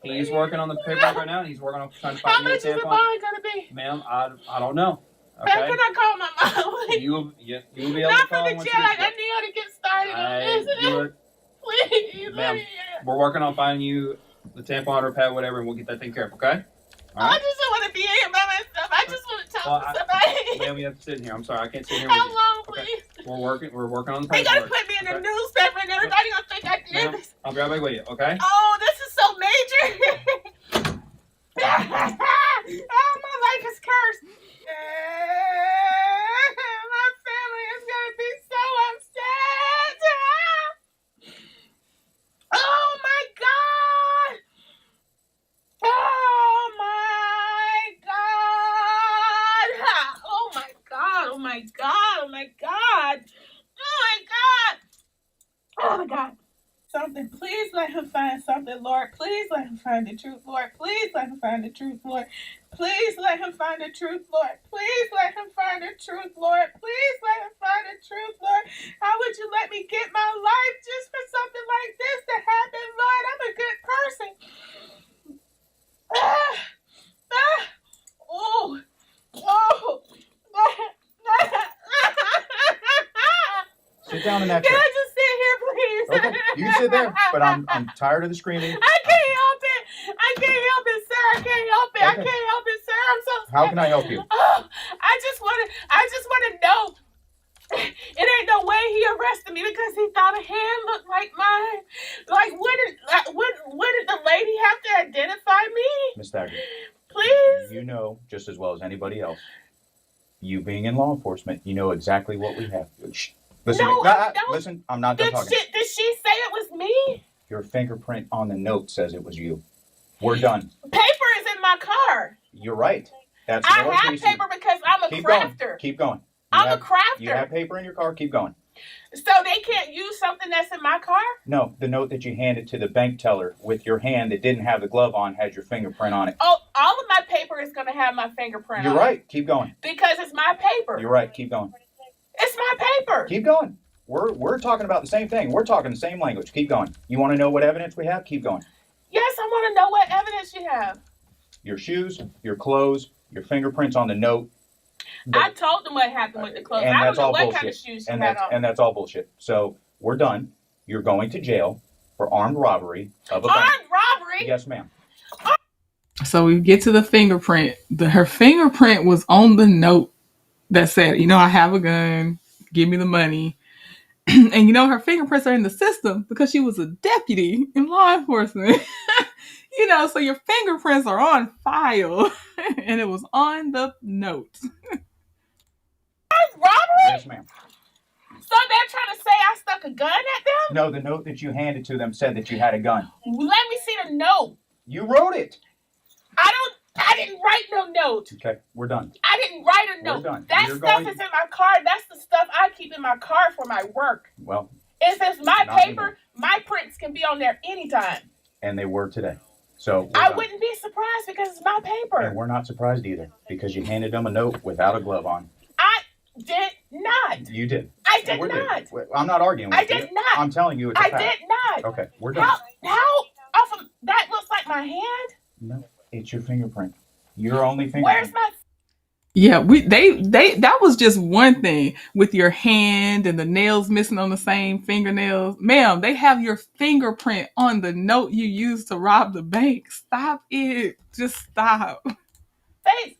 he's working on the paperwork right now, and he's working on trying to find How much is the bond going to be? Ma'am, I don't know. Okay? How can I call my mom? You will be able not to call for the jail. I need her to get started on this. Please. Ma'am, we're working on finding you the tampon or pad, whatever, and we'll get that taken care of, okay? All right? I just don't want to be here by myself. I just want to talk to somebody. Ma'am, you have to sit in here. I'm sorry, I can't sit here How with you. long, please? Okay. We're working on the They paperwork. got to put me in the newspaper and everybody going to think I did this. I'll be right back with you, okay? Oh, this is so major. Oh, my life is cursed. My family is going to be so upset. Oh, my God. Oh, my God. Oh, my God. Oh, my God. Oh, my God. Oh, my God. Oh, my God. Something. Please let him find something, Lord. Please let him find the truth, Lord. Please let him find the truth, Lord. Please let him find the truth, Lord. Please let him find the truth, Lord. Please let him find the truth, Lord. How would you let me get my life just for something like this to happen, Lord? I'm a good person. Oh. Sit down in that Can chair. I just sit here, please? Okay, you can sit there, but I'm tired of the screaming. I can't help it. I can't help it, sir. I can't help it. Okay. I can't help it, sir. I'm so scared. How can I help you? Oh, I just want to know. It ain't no way he arrested me because he thought a hand looked like mine. Like, what did the lady have to identify me? Miss Thacker. Please. You know just as well as anybody else. You being in law enforcement, you know exactly what we have. Shh. Listen, No, I don't. listen, I'm not done talking. Did she say it was me? Your fingerprint on the note says it was you. We're done. Paper You're right. That's I more have recent. paper because I'm a Keep crafter. Going. Keep going. I'm a crafter. You have paper in your car. Keep going. So they can't use something that's in my car? No, the note that you handed to the bank teller with your hand that didn't have the glove on had your fingerprint on it. Oh, all of my paper is going to have my fingerprint You're on right. Keep going. Because it's my paper. You're right. Keep going. It's my paper. Keep going. We're talking about the same thing. We're talking the same language. Keep going. You want to know what evidence we have? Keep going. Yes, I want to know what evidence you have. Your shoes, your clothes, your fingerprints on the note. I told them what happened with the clothes. I don't know what bullshit. kind of shoes she and had that's, on. And that's all bullshit. So we're done. You're going to jail for armed robbery of a bank. Armed robbery? Yes, ma'am. So we get to the fingerprint. Her fingerprint was on the note that said, I have a gun. Give me the money. And her fingerprints are in the system because she was a deputy in law enforcement. So your fingerprints are on file. And it was on the note. Robbery? Yes, ma'am. So they're trying to say I stuck a gun at them? No, the note that you handed to them said that you had a gun. Let me see the note. You wrote it. I didn't write no note. Okay, we're done. I didn't write a note. We're done. That stuff is in my car. That's the stuff I keep in my car for my work. Well, If it's my not paper, anymore. my prints can be on there anytime. And they were today. So I wouldn't be surprised because it's my paper. And we're not surprised either because you handed them a note without a glove on. I did not. You did. I did We not. I'm not arguing with I you. did not. I'm telling you it's a I fact. did not. Okay, we're done. How off of that looks like my hand? No, it's your fingerprint. Your only fingerprint. Where's my Yeah, that was just one thing with your hand and the nails missing on the same fingernails. Ma'am, they have your fingerprint on the note you used to rob the bank. Stop it. Just stop. face?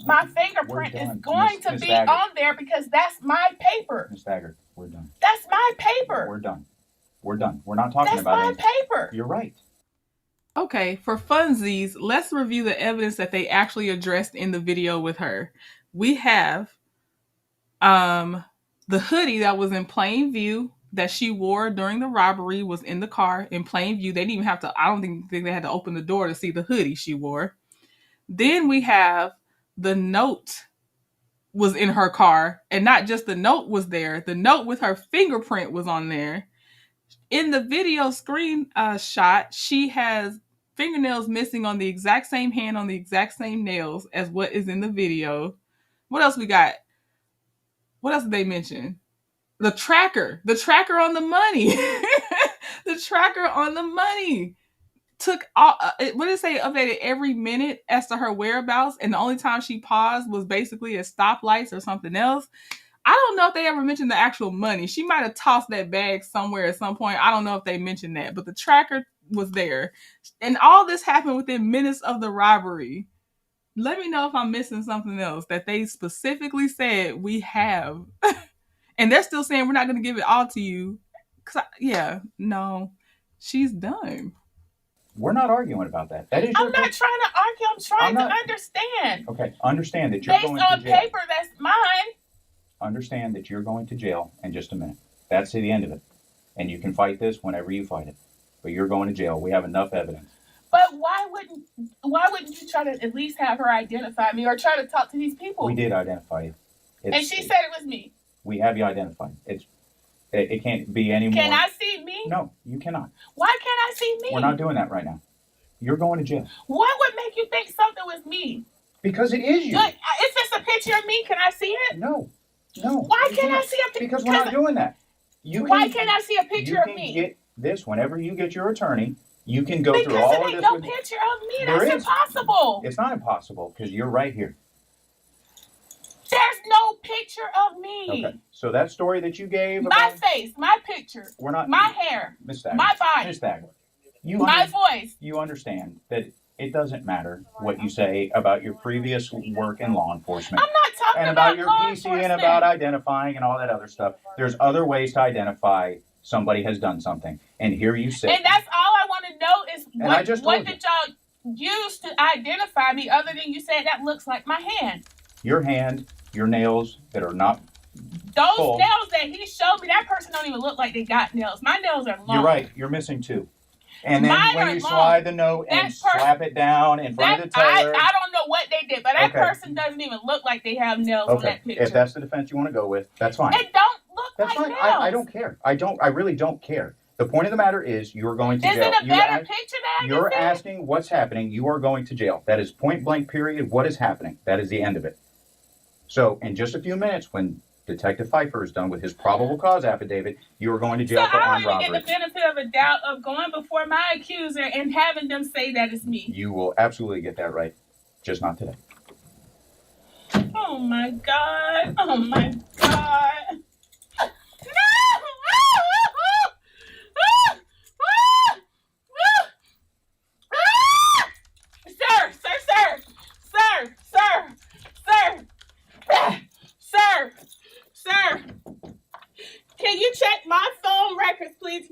My fingerprint is going to be on there because that's my paper. Ms. Thagard, we're done. That's my paper. We're done. We're done. We're not talking That's about my anything. paper. You're right. Okay, for funsies, let's review the evidence that they actually addressed in the video with her. We have the hoodie that was in plain view that she wore during the robbery was in the car in plain view. They didn't even have to, I don't think they had to open the door to see the hoodie she wore. Then we have the note was in her car, and not just the note was there, the note with her fingerprint was on there. In the video screen shot, she has fingernails missing on the exact same hand, on the exact same nails as what is in the video. What else we got? What else did they mention? The tracker on the money. The tracker on the money took all, what did it say, updated every minute as to her whereabouts, and the only time she paused was basically at stoplights or something else. I don't know if they ever mentioned the actual money. She might have tossed that bag somewhere at some point. I don't know if they mentioned that, but the tracker was there. And all this happened within minutes of the robbery. Let me know if I'm missing something else that they specifically said we have. And they're still saying we're not going to give it all to you. No, she's done. We're not arguing about that. That is I'm not trying to argue. I'm trying to understand. Okay, understand that you're Based going to on jail. paper that's mine. Understand that you're going to jail in just a minute. That's the end of it. And you can fight this whenever you fight it. But you're going to jail. We have enough evidence. But why wouldn't you try to at least have her identify me or try to talk to these people? We did identify you. And she said it was me. We have you identified. It can't be any more. Can I see me? No, you cannot. Why can't I see me? We're not doing that right now. You're going to jail. What would make you think something was me? Because it is you. Is this a picture of me? Can I see it? No. Why can't I see a picture? Because we're not doing that. Why can't I see a picture of me? You can get this whenever you get your attorney. You can go through because all it of ain't this. no picture of me. That's impossible. It's not impossible because you're right here. There's no picture of me. Okay. So that story that you gave my face, my picture, we're not, my hair, Ms. Thagard, my body, Ms. Thagard, my voice. You understand that it doesn't matter what you say about your previous work in law enforcement. I'm not talking and about your law PC and about identifying and all that other stuff. There's other ways to identify somebody has done something. And here you sit. And that's all I want to know is what did y'all use to identify me other than you said that looks like my hand? Your hand, your nails that are not those full. nails that he showed me, that person don't even look like they got nails. My nails are long. You're right. You're missing two. And then Mine when are you long. slide the note and slap it down in front of the teller. I don't know what did, but that Okay. person doesn't even look like they have nails on Okay, that picture. if that's the defense you want to go with, that's fine. It don't look That's like fine. nails. I don't care. I really don't care. The point of the matter is you're going to Is jail. it a better picture that I You're can see? asking what's happening. You are going to jail. That is point blank period. What is happening? That is the end of it. So in just a few minutes, when Detective Pfeiffer is done with his probable cause affidavit, you are going to jail for armed robbery. I don't even get the benefit of a doubt of going before my accuser and having them say that it's me. You will absolutely get that right. Just not today. Oh my God. Oh my God. No! Sir, can you check my phone records, please?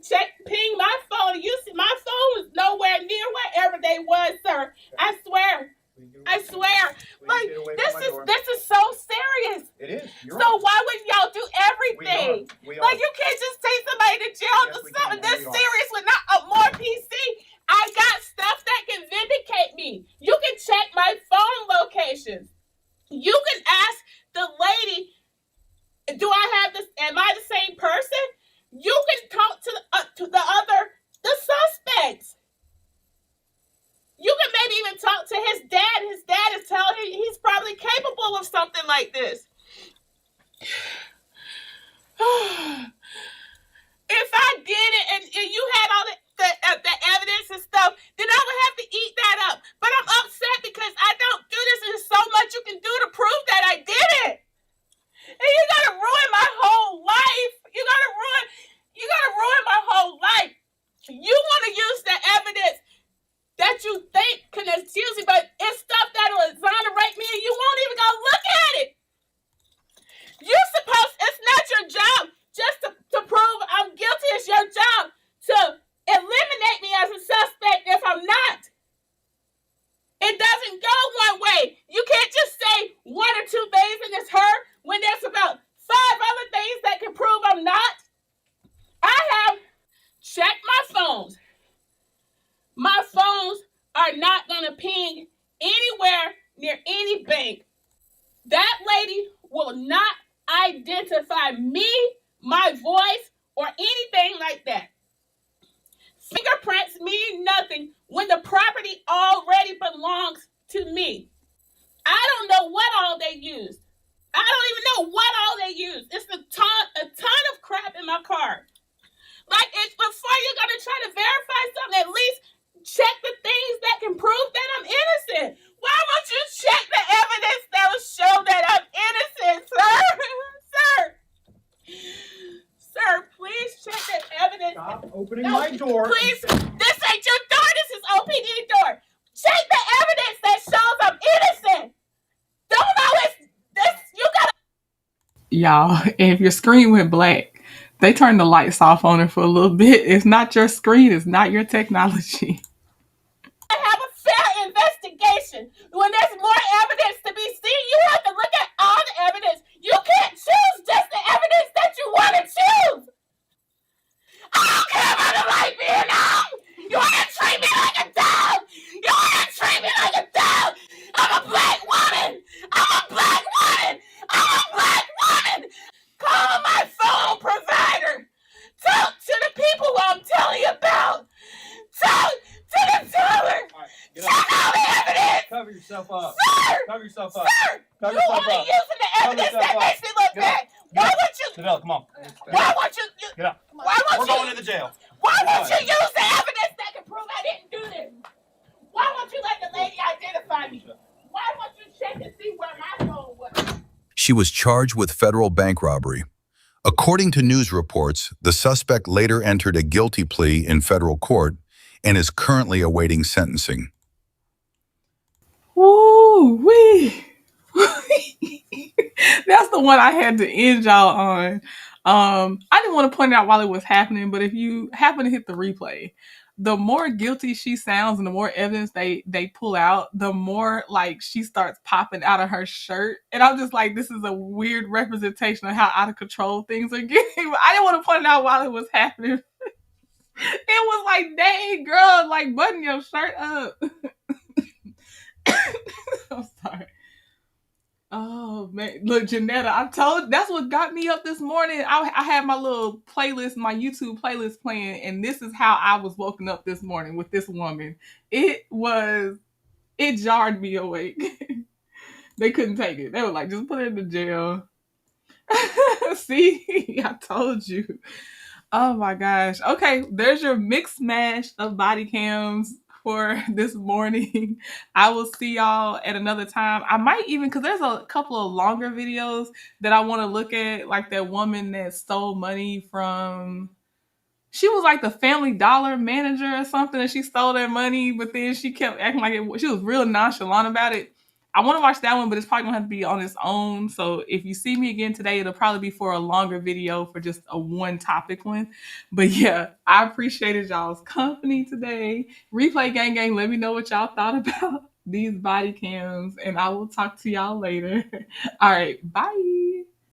Ping my phone. You see, my phone was nowhere near wherever they was, sir. I swear. Like, this is so serious. It is. So why wouldn't y'all do everything? Like, you can't just take somebody to jail for something this serious with not more PC. I got stuff that can vindicate me. You can check my phone locations. You can ask the lady, do I have this? Am I the same person? You can talk to the suspects. You can maybe even talk to his dad. His dad is telling him he's probably capable of something like this. If I did it and you had all the evidence and stuff, then I would have to eat that up. But I'm upset because I don't do this, and there's so much you can do to prove that I did it. And you gotta ruin my whole life. You gotta ruin my whole life. You want to use the evidence that you think can excuse me, but it's stuff that will exonerate me, and you won't even go look at it. It's not your job just to prove I'm guilty. It's your job to eliminate me as a suspect if I'm not. It doesn't go one way. You can't just say one or two things and it's her when there's about 5 other things that can prove I'm not. I have checked my phones. My phones are not going to ping anywhere near any bank. That lady will not identify me, my voice, or anything like that. Fingerprints mean nothing when the property already belongs to me. I don't know what all they used. I don't even know what all they used. It's a ton of crap in my car. Like, before you're going to try to verify something, at least check the things that can prove that I'm innocent. Why won't you check the evidence that will show that I'm innocent, sir? Sir, please check the evidence. Stop opening my door. Please, this ain't your door. This is OPD door. Check the evidence that shows I'm innocent. Don't always this. You gotta. Y'all, if your screen went black, they turned the lights off on it for a little bit. It's not your screen. It's not your technology. Have a fair investigation. When there's more evidence to be seen, you have to look at all the evidence. You can't choose just the evidence that you want to choose. I don't care about the light being on. You want to treat me like a dog. You want to treat me like a dog. I'm a black woman. Call my phone provider. Talk to the people who I'm telling you about. Talk to the teller. Check all the evidence. Cover yourself up. Sir! Cover yourself up. Sir! Cover You yourself only up. using the evidence that makes me look bad. Why would you? Janelle, come on. Why would you? Get up. Why would We're you? going to the jail. Why won't you use the evidence that can prove I didn't do this? Why won't you let the lady identify me? Why won't you check and see where my phone was? She was charged with federal bank robbery. According to news reports, the suspect later entered a guilty plea in federal court and is currently awaiting sentencing. Woo wee. That's the one I had to end y'all on. I didn't want to point it out while it was happening, but if you happen to hit the replay, the more guilty she sounds and the more evidence they pull out, the more like she starts popping out of her shirt. And I'm just like, this is a weird representation of how out of control things are getting. I didn't want to point it out while it was happening. It was like, dang, girl, like button your shirt up. I'm sorry. Oh man, look, Janetta, that's what got me up this morning. I had my little playlist, my YouTube playlist playing, and this is how I was woken up this morning with this woman. It jarred me awake. They couldn't take it. They were like, just put her in the jail. See, I told you. Oh my gosh. Okay, there's your mixed mash of body cams for this morning. I will see y'all at another time. I might even, because there's a couple of longer videos that I want to look at, like that woman that stole money from, she was like the Family Dollar manager or something, and she stole their money, but then she kept acting like she was real nonchalant about it. I want to watch that one, but it's probably gonna have to be on its own. So if you see me again today, it'll probably be for a longer video for just a one topic one. But yeah, I appreciated y'all's company today. Replay gang gang, let me know what y'all thought about these body cams, and I will talk to y'all later. All right, bye.